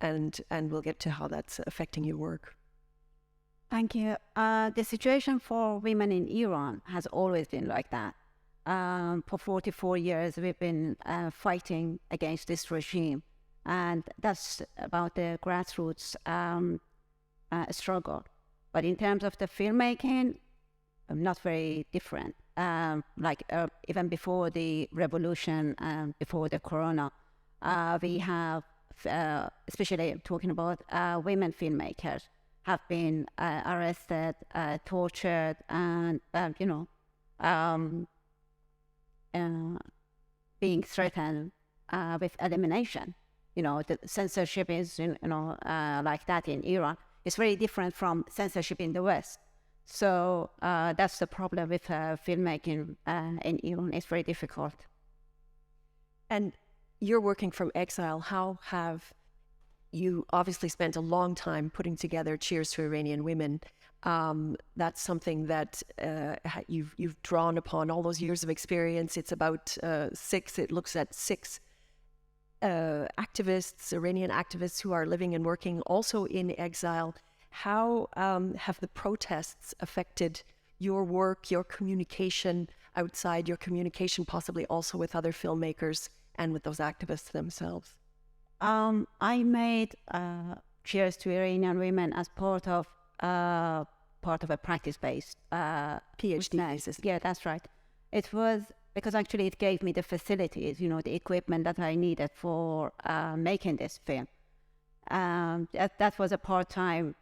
and we'll get to how that's affecting your work. Thank you. The situation for women in Iran has always been like that. For 44 years, we've been fighting against this regime, and that's about the grassroots struggle. But in terms of the filmmaking, not very different. Even before the revolution, before the corona, we have, especially talking about women filmmakers, have been arrested, tortured, and being threatened with elimination. The censorship is like that in Iran. It's very different from censorship in the West. So that's the problem with filmmaking in Iran. It's very difficult. And you're working from exile. How have you obviously spent a long time putting together Cheers to Iranian Women? That's something that you've drawn upon all those years of experience. It's about it looks at 6 activists, Iranian activists who are living and working also in exile. How have the protests affected your work, your communication outside, your communication possibly also with other filmmakers and with those activists themselves? I made Cheers to Iranian Women as part of a practice-based PhD thesis. Yeah, that's right. It was because actually it gave me the facilities, the equipment that I needed for making this film. That was a part-time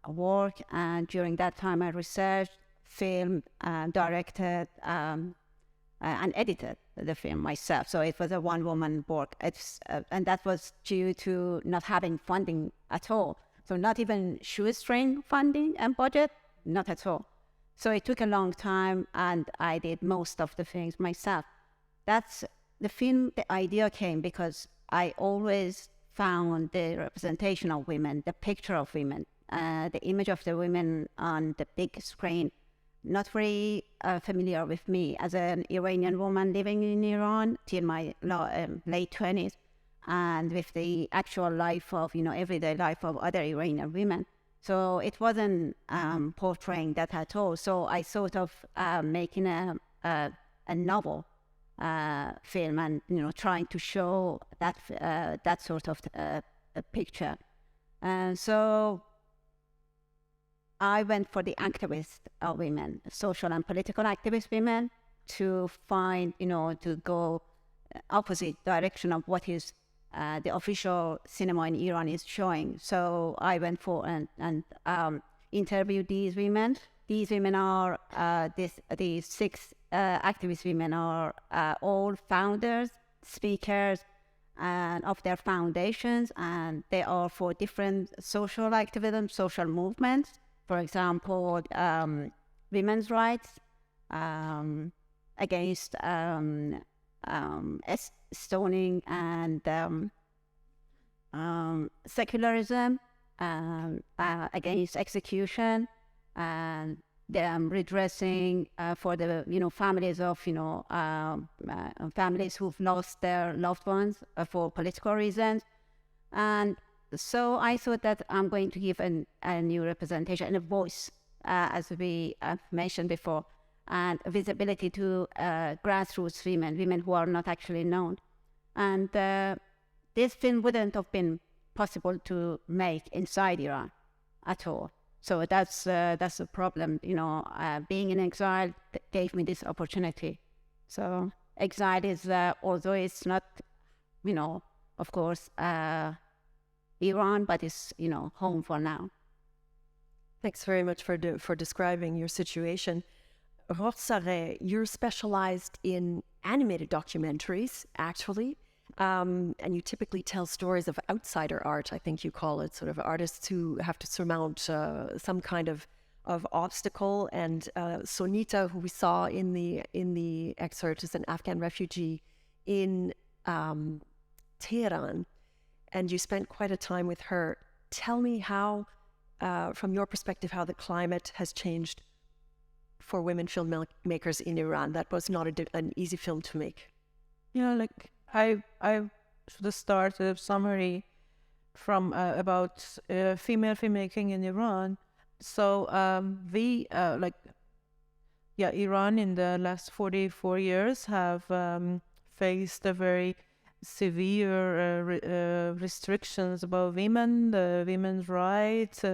work, and during that time I researched, filmed, directed, and edited the film myself. So it was a one-woman work. And that was due to not having funding at all. So not even shoestring funding and budget, not at all. So it took a long time, and I did most of the things myself. That's the film. The idea came because I always found the representation of women, the picture of women, the image of the women on the big screen, not very familiar with me as an Iranian woman living in Iran till my late 20s, and with the actual life of, everyday life of other Iranian women. So it wasn't portraying that at all. So I thought of making a novel film and, trying to show that sort of a picture. And so I went for the activist women, social and political activist women, to find, to go opposite direction of what is the official cinema in Iran is showing. So I went for and interviewed these women. These women are, these 6 activist women are all founders, speakers, and of their foundations, and they are for different social activism, social movements. For example, women's rights, against stoning and secularism, against execution, and redressing for the families of families who've lost their loved ones for political reasons. And so I thought that I'm going to give a new representation and a voice, as we mentioned before, and visibility to grassroots women who are not actually known. And this film wouldn't have been possible to make inside Iran at all. So that's a problem. Being in exile gave me this opportunity. So exile is, although it's not, of course, Iran, but it's, home for now. Thanks very much for describing your situation. Roxare, you're specialized in animated documentaries, actually, and you typically tell stories of outsider art, I think you call it, sort of artists who have to surmount some kind of obstacle. And Sonita, who we saw in the excerpt, is an Afghan refugee in Tehran, and you spent quite a time with her. Tell me how, from your perspective, how the climate has changed for women filmmakers in Iran. That was not an easy film to make. Yeah, I should start a summary from about female filmmaking in Iran. So Iran in the last 44 years have faced a very severe restrictions about women, the women's rights,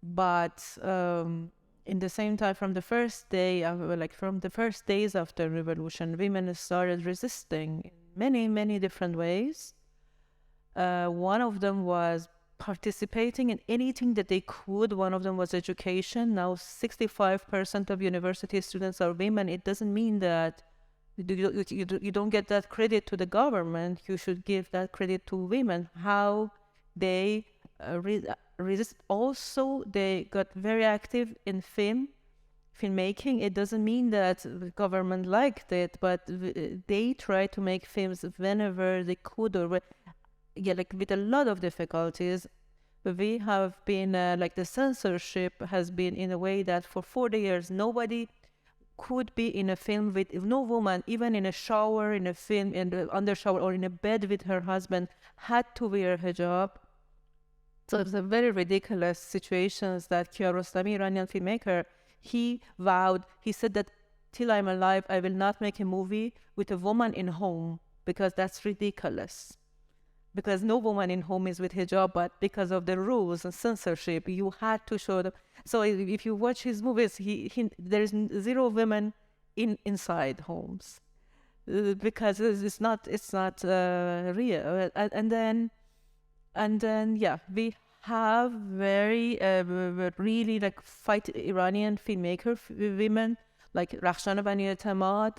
but in the same time, from the first day, from the first days of the revolution, women started resisting in many, many different ways. One of them was participating in anything that they could. One of them was education. Now 65% of university students are women. It doesn't mean that you don't get that credit to the government. You should give that credit to women. How they resist. Also, they got very active in filmmaking. It doesn't mean that the government liked it, but they tried to make films whenever they could, or like with a lot of difficulties. We have been like the censorship has been in a way that for 40 years nobody could be in a film with no woman, even in a shower, in a film, in the under shower, or in a bed with her husband, had to wear hijab. So it's a very ridiculous situations that Kiarostami, Iranian filmmaker, he vowed, he said that till I'm alive, I will not make a movie with a woman in home, because that's ridiculous. Because no woman in home is with hijab, but because of the rules and censorship, you had to show them. So if you watch his movies, there's zero women inside homes, because it's not real. And then yeah, we have very really like fight Iranian filmmaker women like Rakhshan Bani Etemad,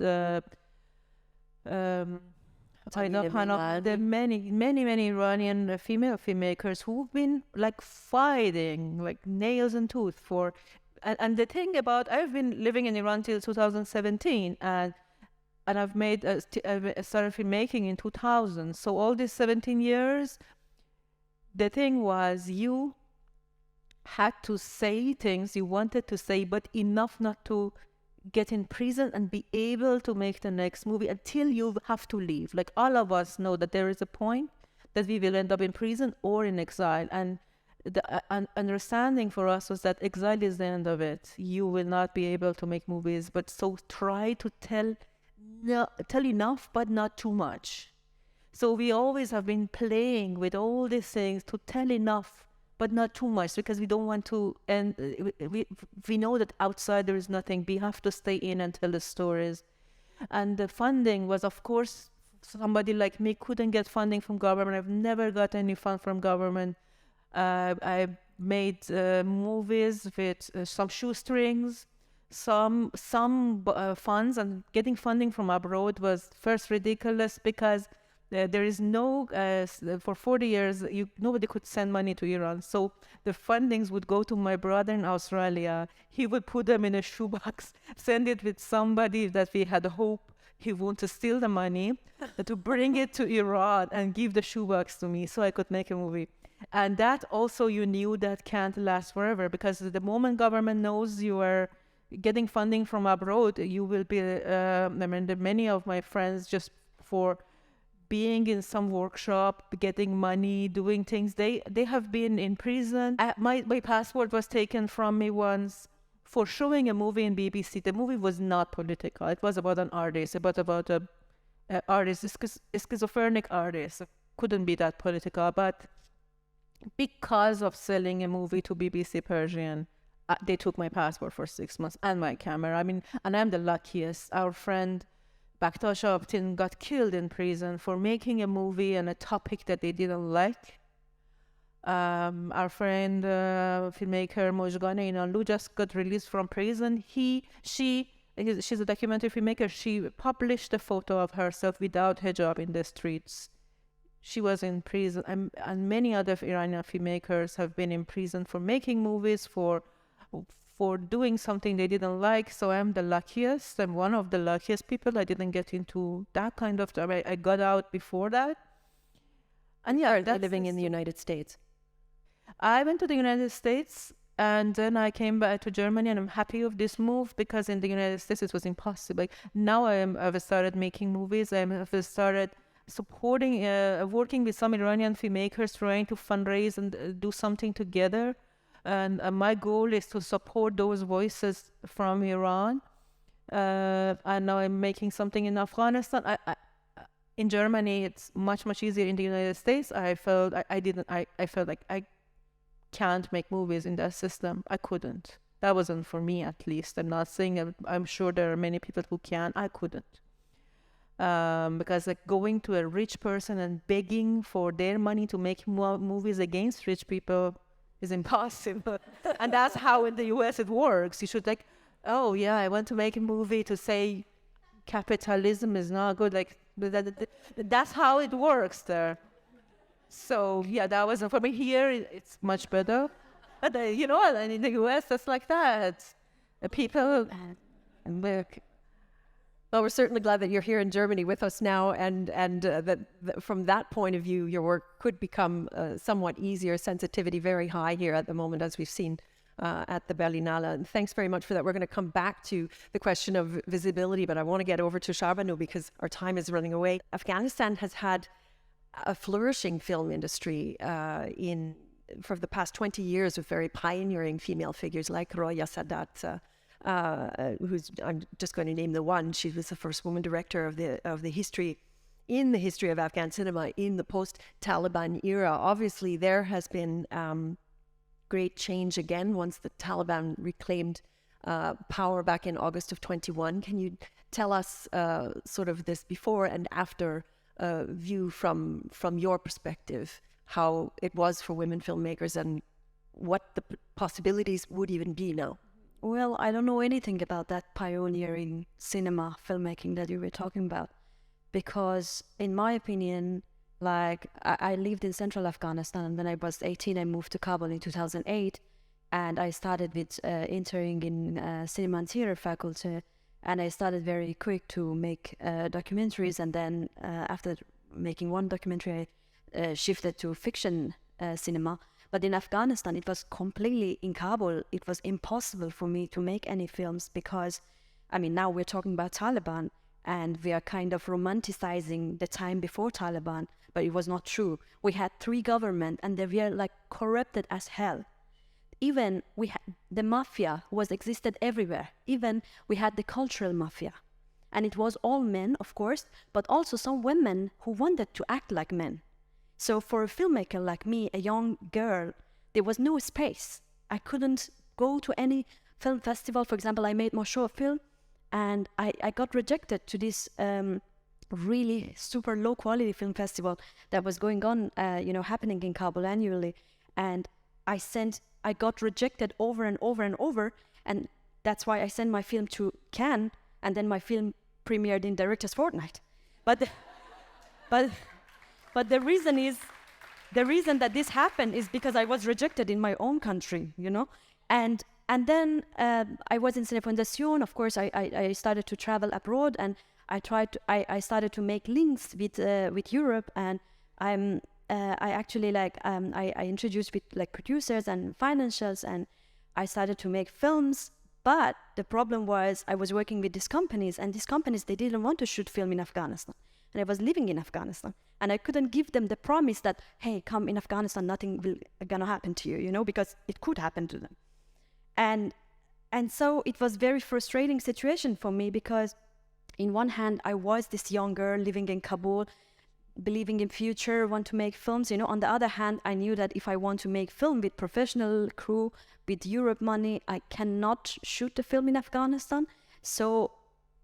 the many Iranian female filmmakers who've been like fighting like nails and tooth for. And the thing about, I've been living in Iran till 2017, and I've made I started filmmaking in 2000. So all these 17 years, the thing was, you had to say things you wanted to say, but enough not to get in prison and be able to make the next movie until you have to leave. Like, all of us know that there is a point that we will end up in prison or in exile. And the understanding for us was that exile is the end of it. You will not be able to make movies, but so try to tell enough, but not too much. So we always have been playing with all these things to tell enough, but not too much, because we don't want to, and we know that outside there is nothing. We have to stay in and tell the stories. And the funding was, of course, somebody like me couldn't get funding from government. I've never got any fund from government. I made movies with some shoestrings, some funds, and getting funding from abroad was first ridiculous, because there is no, for 40 years, nobody could send money to Iran. So the fundings would go to my brother in Australia. He would put them in a shoebox, send it with somebody that we had hope he wanted to steal the money, to bring it to Iran and give the shoebox to me so I could make a movie. And that also, you knew that can't last forever, because the moment government knows you are getting funding from abroad, you will be, many of my friends, just for being in some workshop, getting money, doing things, they have been in prison. My passport was taken from me once for showing a movie in BBC. The movie was not political. It was about an artist, about a artist, a schizophrenic artist. It couldn't be that political, but because of selling a movie to BBC Persian, they took my passport for 6 months and my camera. I mean, and I'm the luckiest. Our friend Bakhtash Abtin got killed in prison for making a movie on a topic that they didn't like. Our friend, filmmaker Mojgane Inanlu, just got released from prison. She's a documentary filmmaker. She published a photo of herself without hijab in the streets. She was in prison, and many other Iranian filmmakers have been in prison for making movies, for doing something they didn't like. So I'm the luckiest. I'm one of the luckiest people. I didn't get into that kind of job. I got out before that. And yeah, that's living in the United States. I went to the United States, and then I came back to Germany, and I'm happy with this move, because in the United States it was impossible. Now I've started making movies. I've started supporting, working with some Iranian filmmakers, trying to fundraise and do something together. And my goal is to support those voices from Iran. And now I'm making something in Afghanistan. In Germany, it's much easier. In the United States, I felt like I can't make movies in that system. I couldn't. That wasn't for me, at least. I'm not saying. I'm sure there are many people who can. I couldn't. because like going to a rich person and begging for their money to make movies against rich people is impossible. And that's how in the US it works. You should like, oh yeah, I want to make a movie to say capitalism is not good. Like that's how it works there. So yeah, that was for me. Here it's much better. But you know, and in the US that's like that. People and work. Well, we're certainly glad that you're here in Germany with us now, and that from that point of view, your work could become somewhat easier. Sensitivity very high here at the moment, as we've seen at the Berlinale. And thanks very much for that. We're going to come back to the question of visibility, but I want to get over to Sharbanu because our time is running away. Afghanistan has had a flourishing film industry for the past 20 years with very pioneering female figures like Roya Sadat, who's, I'm just going to name the one. She was the first woman director of the history of Afghan cinema in the post-Taliban era. Obviously, there has been great change again once the Taliban reclaimed power back in August of 21. Can you tell us sort of this before and after view from your perspective, how it was for women filmmakers and what the possibilities would even be now? Well, I don't know anything about that pioneering cinema filmmaking that you were talking about, because in my opinion, like I lived in central Afghanistan, and when I was 18, I moved to Kabul in 2008, and I started with interning in cinema and theater faculty, and I started very quick to make documentaries, and then after making one documentary, I shifted to fiction cinema. But in Afghanistan, it was completely, in Kabul, it was impossible for me to make any films because, I mean, now we're talking about Taliban and we are kind of romanticizing the time before Taliban, but it was not true. We had 3 governments and they were like corrupted as hell. Even the mafia existed everywhere. Even we had the cultural mafia. And it was all men, of course, but also some women who wanted to act like men. So for a filmmaker like me, a young girl, there was no space. I couldn't go to any film festival. For example, I made my short film and I got rejected to this really super low quality film festival that was going on, happening in Kabul annually. And I got rejected over and over and over. And that's why I sent my film to Cannes, and then my film premiered in Director's Fortnight. But the reason that this happened is because I was rejected in my own country, you know? And then I was in Cineastas. Of course, I started to travel abroad, and I started to make links with Europe, and I introduced with like producers and financials, and I started to make films. But the problem was I was working with these companies, and these companies, they didn't want to shoot film in Afghanistan. And I was living in Afghanistan, and I couldn't give them the promise that, hey, come in Afghanistan, nothing will gonna happen to you, you know, because it could happen to them. And so it was very frustrating situation for me, because in one hand, I was this young girl living in Kabul, believing in future, want to make films, you know. On the other hand, I knew that if I want to make film with professional crew, with Europe money, I cannot shoot the film in Afghanistan. So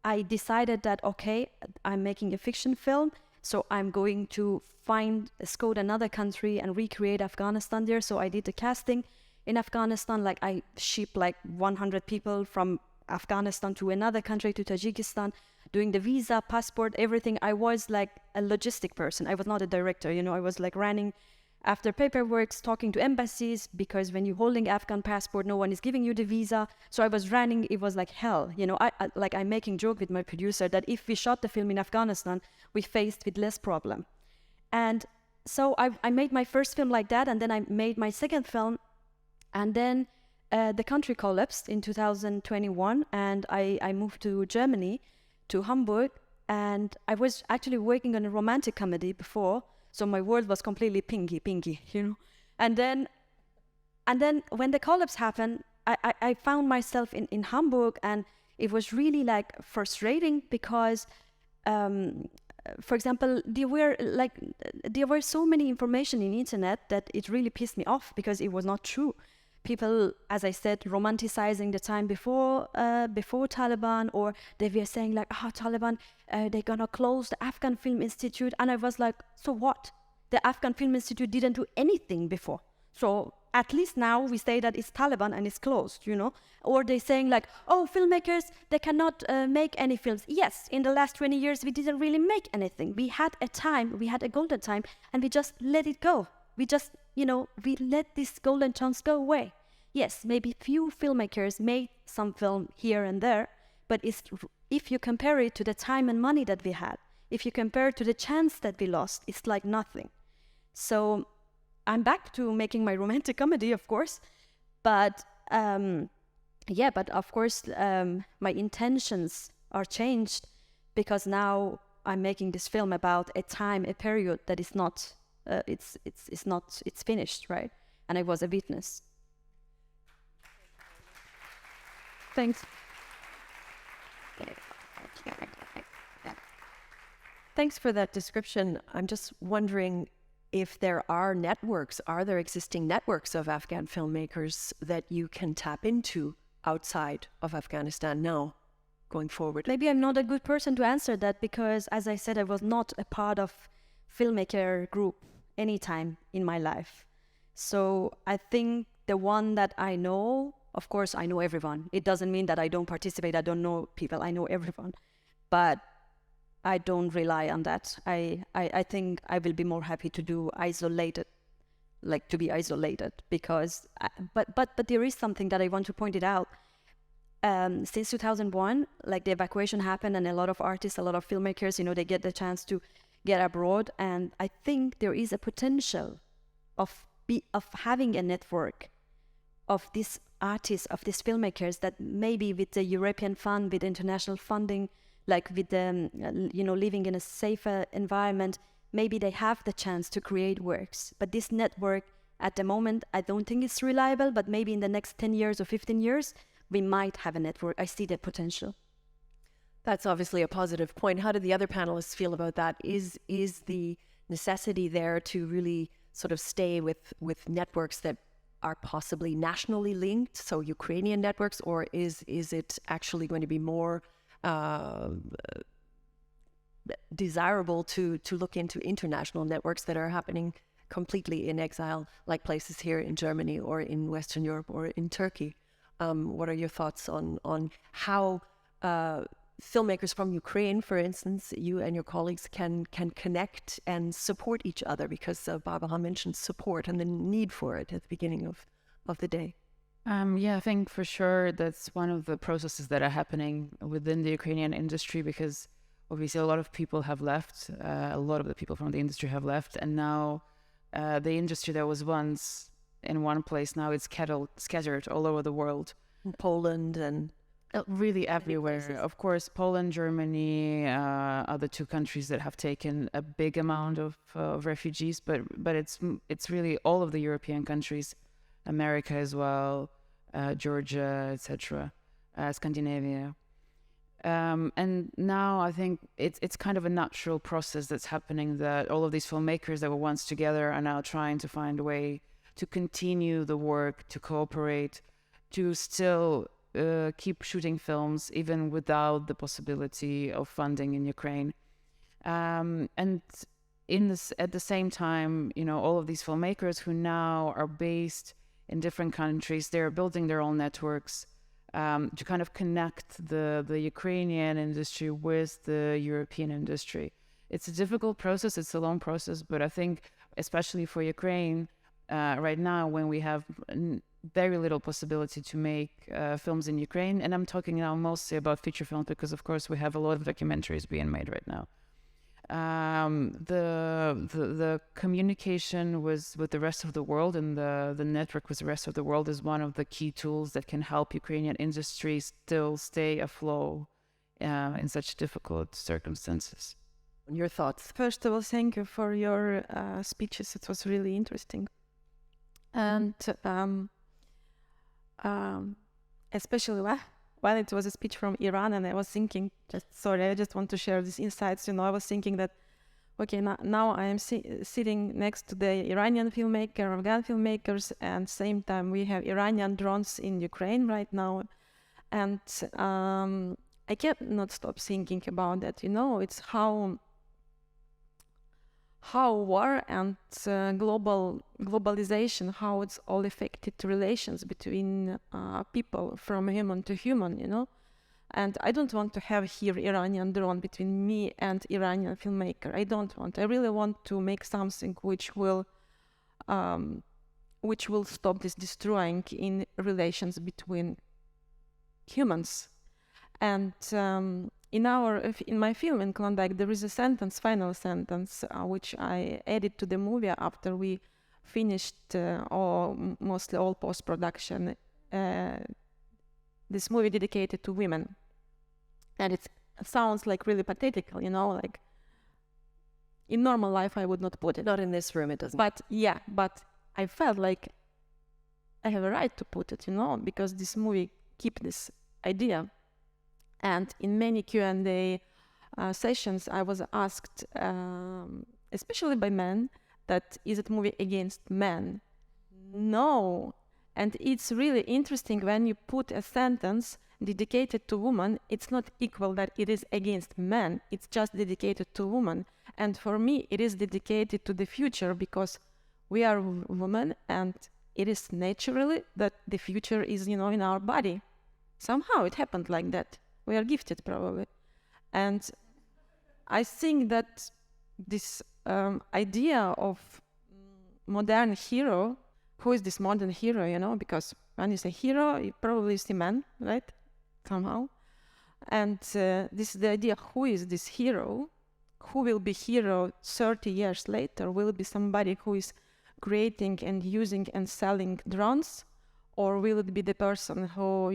I decided that, okay, I'm making a fiction film, so I'm going to go to another country and recreate Afghanistan there. So I did the casting in Afghanistan, like I shipped like 100 people from Afghanistan to another country, to Tajikistan, doing the visa, passport, everything. I was like a logistic person. I was not a director, you know. I was like running after paperwork, talking to embassies, because when you're holding Afghan passport, no one is giving you the visa. So I was running, it was like hell, you know. I'm making joke with my producer that if we shot the film in Afghanistan, we faced with less problem. And so I made my first film like that, and then I made my second film, and then the country collapsed in 2021, and I moved to Germany, to Hamburg, and I was actually working on a romantic comedy before, so my world was completely pinky, you know. And then when the collapse happened, I found myself in Hamburg, and it was really like frustrating because, for example, there were so many information in the internet that it really pissed me off because it was not true. people, as I said, romanticizing the time before Taliban, or they were saying like, Taliban, they're gonna close the Afghan Film Institute. And I was like, so what? The Afghan Film Institute didn't do anything before. So at least now we say that it's Taliban and it's closed, you know? Or they're saying like, oh, filmmakers, they cannot make any films. Yes, in the last 20 years, we didn't really make anything. We had a golden time, and we just let it go. We just, we let this golden chance go away. Yes, maybe few filmmakers made some film here and there, but if you compare it to the time and money that we had, if you compare it to the chance that we lost, it's like nothing. So I'm back to making my romantic comedy, of course, but but of course my intentions are changed, because now I'm making this film about a period that is not. It's finished, right? And I was a witness. Thanks. Thanks for that description. I'm just wondering if there are there existing networks of Afghan filmmakers that you can tap into outside of Afghanistan now, going forward? Maybe I'm not a good person to answer that, because, as I said, I was not a part of filmmaker group anytime in my life. So I think the one that I know, of course, I know everyone. It doesn't mean that I don't participate, I don't know people, I know everyone. But I don't rely on that. I think I will be more happy to do isolated, because, but there is something that I want to point it out. Since 2001, like the evacuation happened, and a lot of artists, a lot of filmmakers, they get the chance to get abroad, and I think there is a potential of having a network of these artists, of these filmmakers, that maybe with the European fund, with international funding, like with them, living in a safer environment, maybe they have the chance to create works. But this network, at the moment, I don't think it's reliable, but maybe in the next 10 years or 15 years, we might have a network. I see the potential. That's obviously a positive point. How do the other panelists feel about that? Is the necessity there to really sort of stay with networks that are possibly nationally linked, so Ukrainian networks, or is it actually going to be more desirable to look into international networks that are happening completely in exile, like places here in Germany or in Western Europe or in Turkey? What are your thoughts on how filmmakers from Ukraine, for instance, you and your colleagues can connect and support each other? Because Barbara mentioned support and the need for it at the beginning of the day. I think for sure that's one of the processes that are happening within the Ukrainian industry, because obviously a lot of people have left, a lot of the people from the industry have left, and now the industry that was once in one place, now it's scattered all over the world. In Poland and really everywhere. Of course, Poland, Germany are the two countries that have taken a big amount of refugees, but it's really all of the European countries, America as well, Georgia, etc., Scandinavia. And now I think it's kind of a natural process that's happening, that all of these filmmakers that were once together are now trying to find a way to continue the work, to cooperate, to still keep shooting films even without the possibility of funding in Ukraine. And at the same time, all of these filmmakers who now are based in different countries, they're building their own networks to kind of connect the Ukrainian industry with the European industry. It's a difficult process, it's a long process, but I think especially for Ukraine, right now when we have very little possibility to make films in Ukraine, and I'm talking now mostly about feature films, because of course we have a lot of documentaries being made right now. The communication with the rest of the world and the network with the rest of the world is one of the key tools that can help Ukrainian industry still stay afloat in such difficult circumstances. Your thoughts? First of all, thank you for your speeches. It was really interesting. And especially while it was a speech from Iran, and I was thinking, I just want to share these insights. I was thinking that okay, now I am sitting next to the Iranian filmmaker, Afghan filmmakers, and same time we have Iranian drones in Ukraine right now. And I cannot stop thinking about that, it's how war and globalization, how it's all affected relations between people from human to human, And I don't want to have here Iranian drone between me and Iranian filmmaker. I don't want. I really want to make something which will stop this destroying in relations between humans. And in my film in Klondike, there is a final sentence, which I added to the movie after we finished mostly all post-production. This movie dedicated to women. And it sounds like really pathetic, like in normal life I would not put it. Not in this room, it doesn't. But I felt like I have a right to put it, because this movie keep this idea. And in many Q&A sessions, I was asked, especially by men, that is it movie against men? No. And it's really interesting when you put a sentence dedicated to women, it's not equal that it is against men, it's just dedicated to women. And for me, it is dedicated to the future because we are women and it is naturally that the future is, in our body. Somehow it happened like that. We are gifted probably. And I think that this idea of modern hero, who is this modern hero, because when you say hero, you probably see man, right? Somehow. And this is the idea, who is this hero? Who will be hero 30 years later? Will it be somebody who is creating and using and selling drones? Or will it be the person who,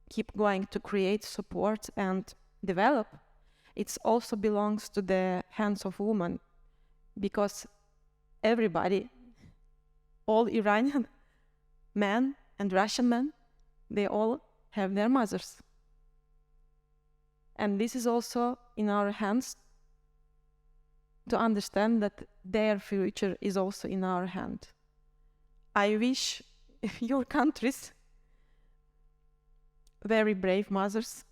keep going to create, support, and develop? It also belongs to the hands of women, because everybody, all Iranian men and Russian men, they all have their mothers. And this is also in our hands to understand that their future is also in our hand. I wish your countries very brave mothers,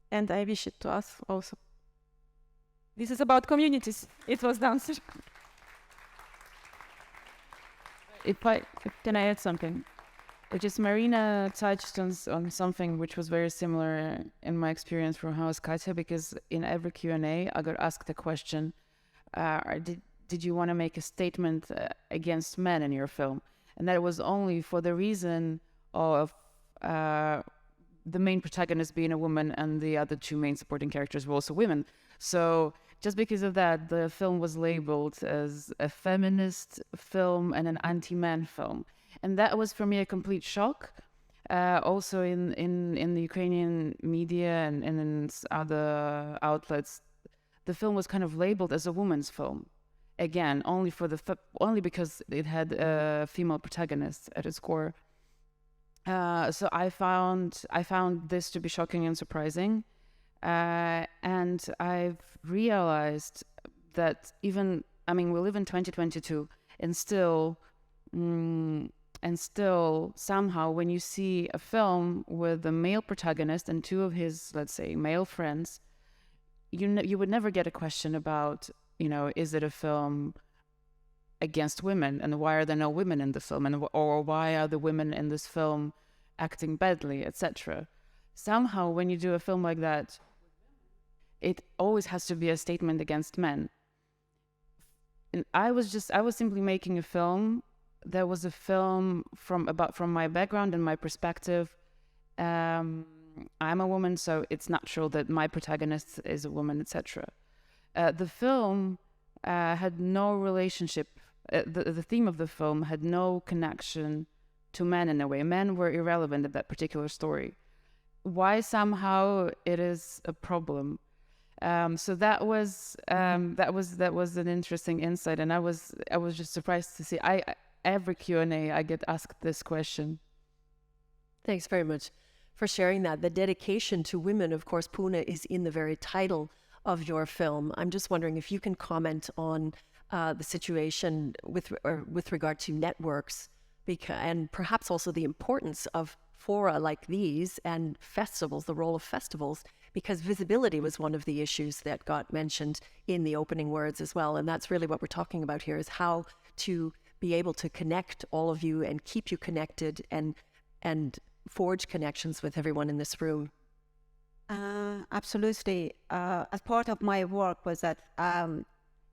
and I wish it to us also. This is about communities. It was the answer. Can I add something? Just Marina touched on something which was very similar in my experience from House Katya, because in every Q&A I got asked the question, did you want to make a statement against men in your film? And that was only for the reason of the main protagonist being a woman and the other two main supporting characters were also women. So just because of that, the film was labeled as a feminist film and an anti-man film. And that was for me a complete shock. Also in the Ukrainian media and in other outlets, the film was kind of labeled as a woman's film. Again, only because it had a female protagonist at its core. So I found this to be shocking and surprising. And I've realized that we live in 2022, and still somehow when you see a film with a male protagonist and two of his, let's say, male friends, you would never get a question about, is it a film against women, and why are there no women in the film, or why are the women in this film acting badly, etc. Somehow when you do a film like that, it always has to be a statement against men. And I was simply making a film that was a film from my background and my perspective. I'm a woman, so it's natural that my protagonist is a woman, etc. The film had no relationship. The theme of the film had no connection to men in a way. Men were irrelevant in that particular story. Why somehow it is a problem? So that was an interesting insight, and I was just surprised to see. Every Q&A I get asked this question. Thanks very much for sharing that. The dedication to women, of course, Puna, is in the very title of your film. I'm just wondering if you can comment on the situation with regard to networks, and perhaps also the importance of fora like these and festivals, the role of festivals, because visibility was one of the issues that got mentioned in the opening words as well. And that's really what we're talking about here, is how to be able to connect all of you and keep you connected and forge connections with everyone in this room. Absolutely. As part of my work was that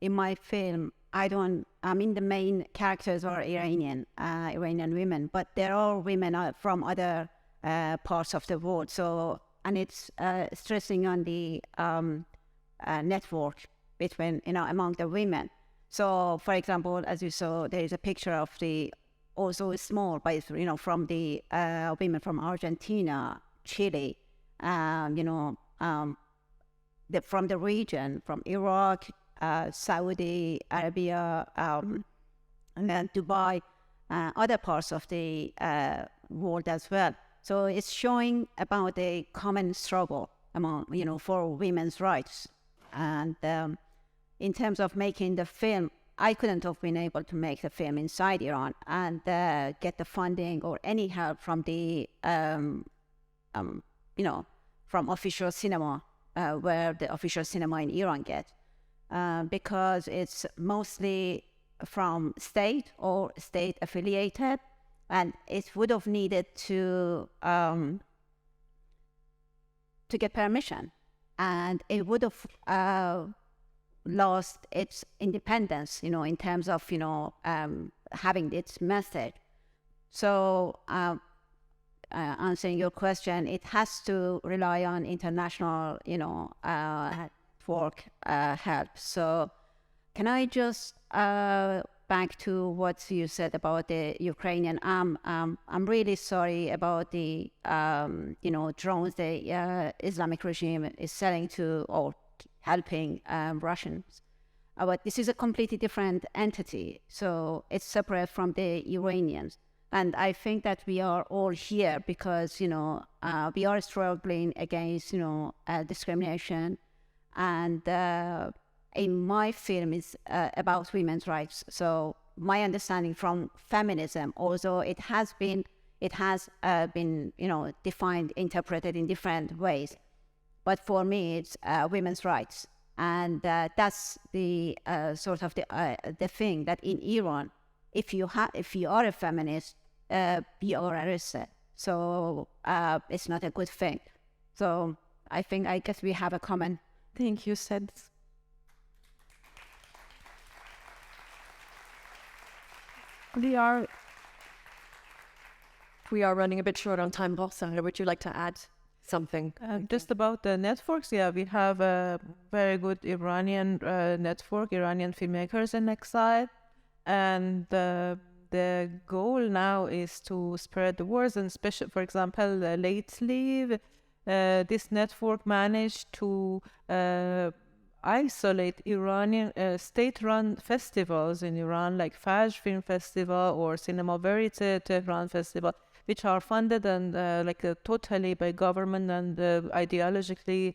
in my film, the main characters are Iranian women, but there are women from other parts of the world. So, and it's stressing on the network between, among the women. So, for example, as you saw, there is a picture of also small, but from the women from Argentina, Chile, from the region, from Iraq, Saudi Arabia, and then Dubai, other parts of the world as well. So it's showing about the common struggle among, for women's rights. And in terms of making the film, I couldn't have been able to make the film inside Iran and get the funding or any help from the, from official cinema, where the official cinema in Iran get. Because it's mostly from state or state affiliated, and it would have needed to get permission, and it would have lost its independence, in terms of having its message. So answering your question, it has to rely on international, work help. So can I just back to what you said about the Ukrainian? I'm really sorry about the drones the Islamic regime is selling to or helping Russians. But this is a completely different entity, so it's separate from the Iranians. And I think that we are all here because we are struggling against discrimination. And in my film is about women's rights. So my understanding from feminism, although it has been defined, interpreted in different ways, but for me it's women's rights, and that's the sort of the thing that in Iran, if you are a feminist, you are arrested. So it's not a good thing. So I guess we have a common. Thank you, Sid. We are running a bit short on time. Roxana, would you like to add something? Just about the networks, we have a very good Iranian network, Iranian filmmakers in exile, and the goal now is to spread the words, and especially, for example, lately this network managed to isolate Iranian state-run festivals in Iran, like Fajr Film Festival or Cinema Verite Tehran Festival, which are funded and totally by government and ideologically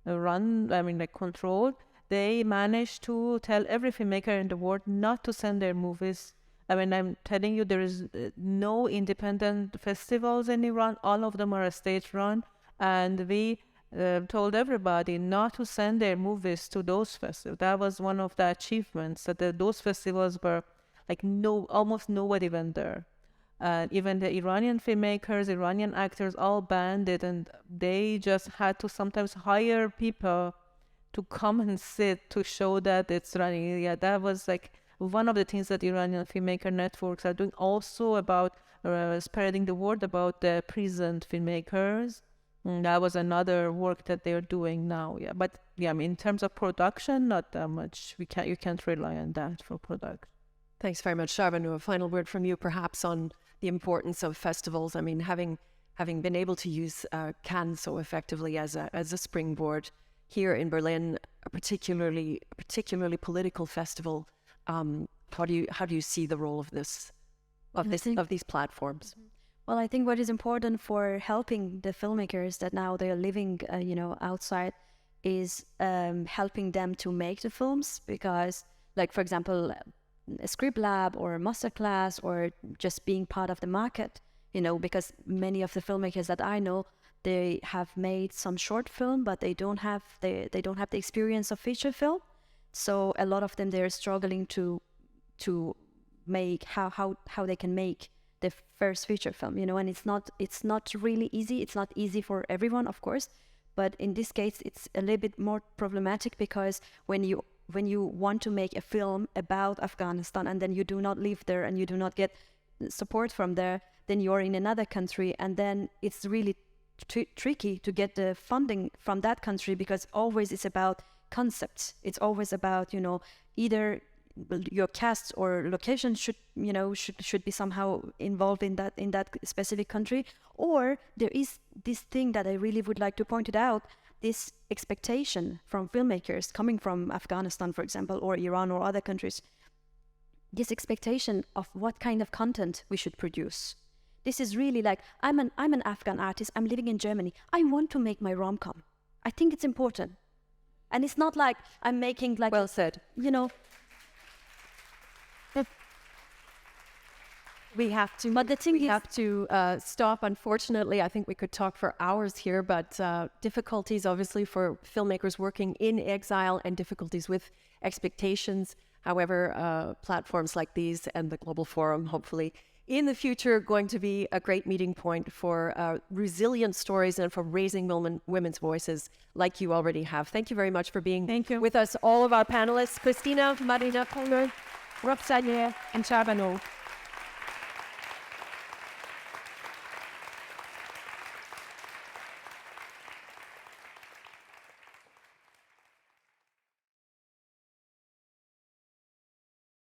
run, controlled. They managed to tell every filmmaker in the world not to send their movies. I'm telling you, there is no independent festivals in Iran. All of them are state-run. And we told everybody not to send their movies to those festivals. That was one of the achievements, that those festivals were almost nobody went there. Even the Iranian filmmakers, Iranian actors, all banned it, and they just had to sometimes hire people to come and sit to show that it's running. Yeah, that was one of the things that Iranian filmmaker networks are doing. Also about spreading the word about the prisoned filmmakers. That was another work that they're doing now. Yeah, but in terms of production, not that much. You can't rely on that for production. Thanks very much, Sharvan. A final word from you, perhaps, on the importance of festivals. Having been able to use Cannes so effectively as a springboard here in Berlin, a particularly political festival. How do you see the role of these platforms? Well, I think what is important for helping the filmmakers that now they are living, outside, is helping them to make the films, because, like, for example, a script lab or a masterclass or just being part of the market, because many of the filmmakers that I know, they have made some short film, but they don't have the experience of feature film. So a lot of them, they're struggling to make how they can make the first feature film, and it's not really easy. It's not easy for everyone, of course, but in this case, it's a little bit more problematic, because when you want to make a film about Afghanistan and then you do not live there and you do not get support from there, then you're in another country, and then it's really tricky to get the funding from that country, because always it's about concepts. It's always about, either your cast or location should be somehow involved in that specific country, or there is this thing that I really would like to point it out, this expectation from filmmakers coming from Afghanistan, for example, or Iran or other countries, this expectation of what kind of content we should produce. This is really like, I'm an Afghan artist, I'm living in Germany, I want to make my rom-com. I think it's important. And it's not like I'm making like... Well said. We have to, but the thing we have to stop. Unfortunately, I think we could talk for hours here, but difficulties obviously for filmmakers working in exile and difficulties with expectations. However, platforms like these and the Global Forum, hopefully in the future, going to be a great meeting point for resilient stories and for raising women's voices like you already have. Thank you very much for being with us, all of our panelists, Christina, Marina, Roxane, and Charbonneau.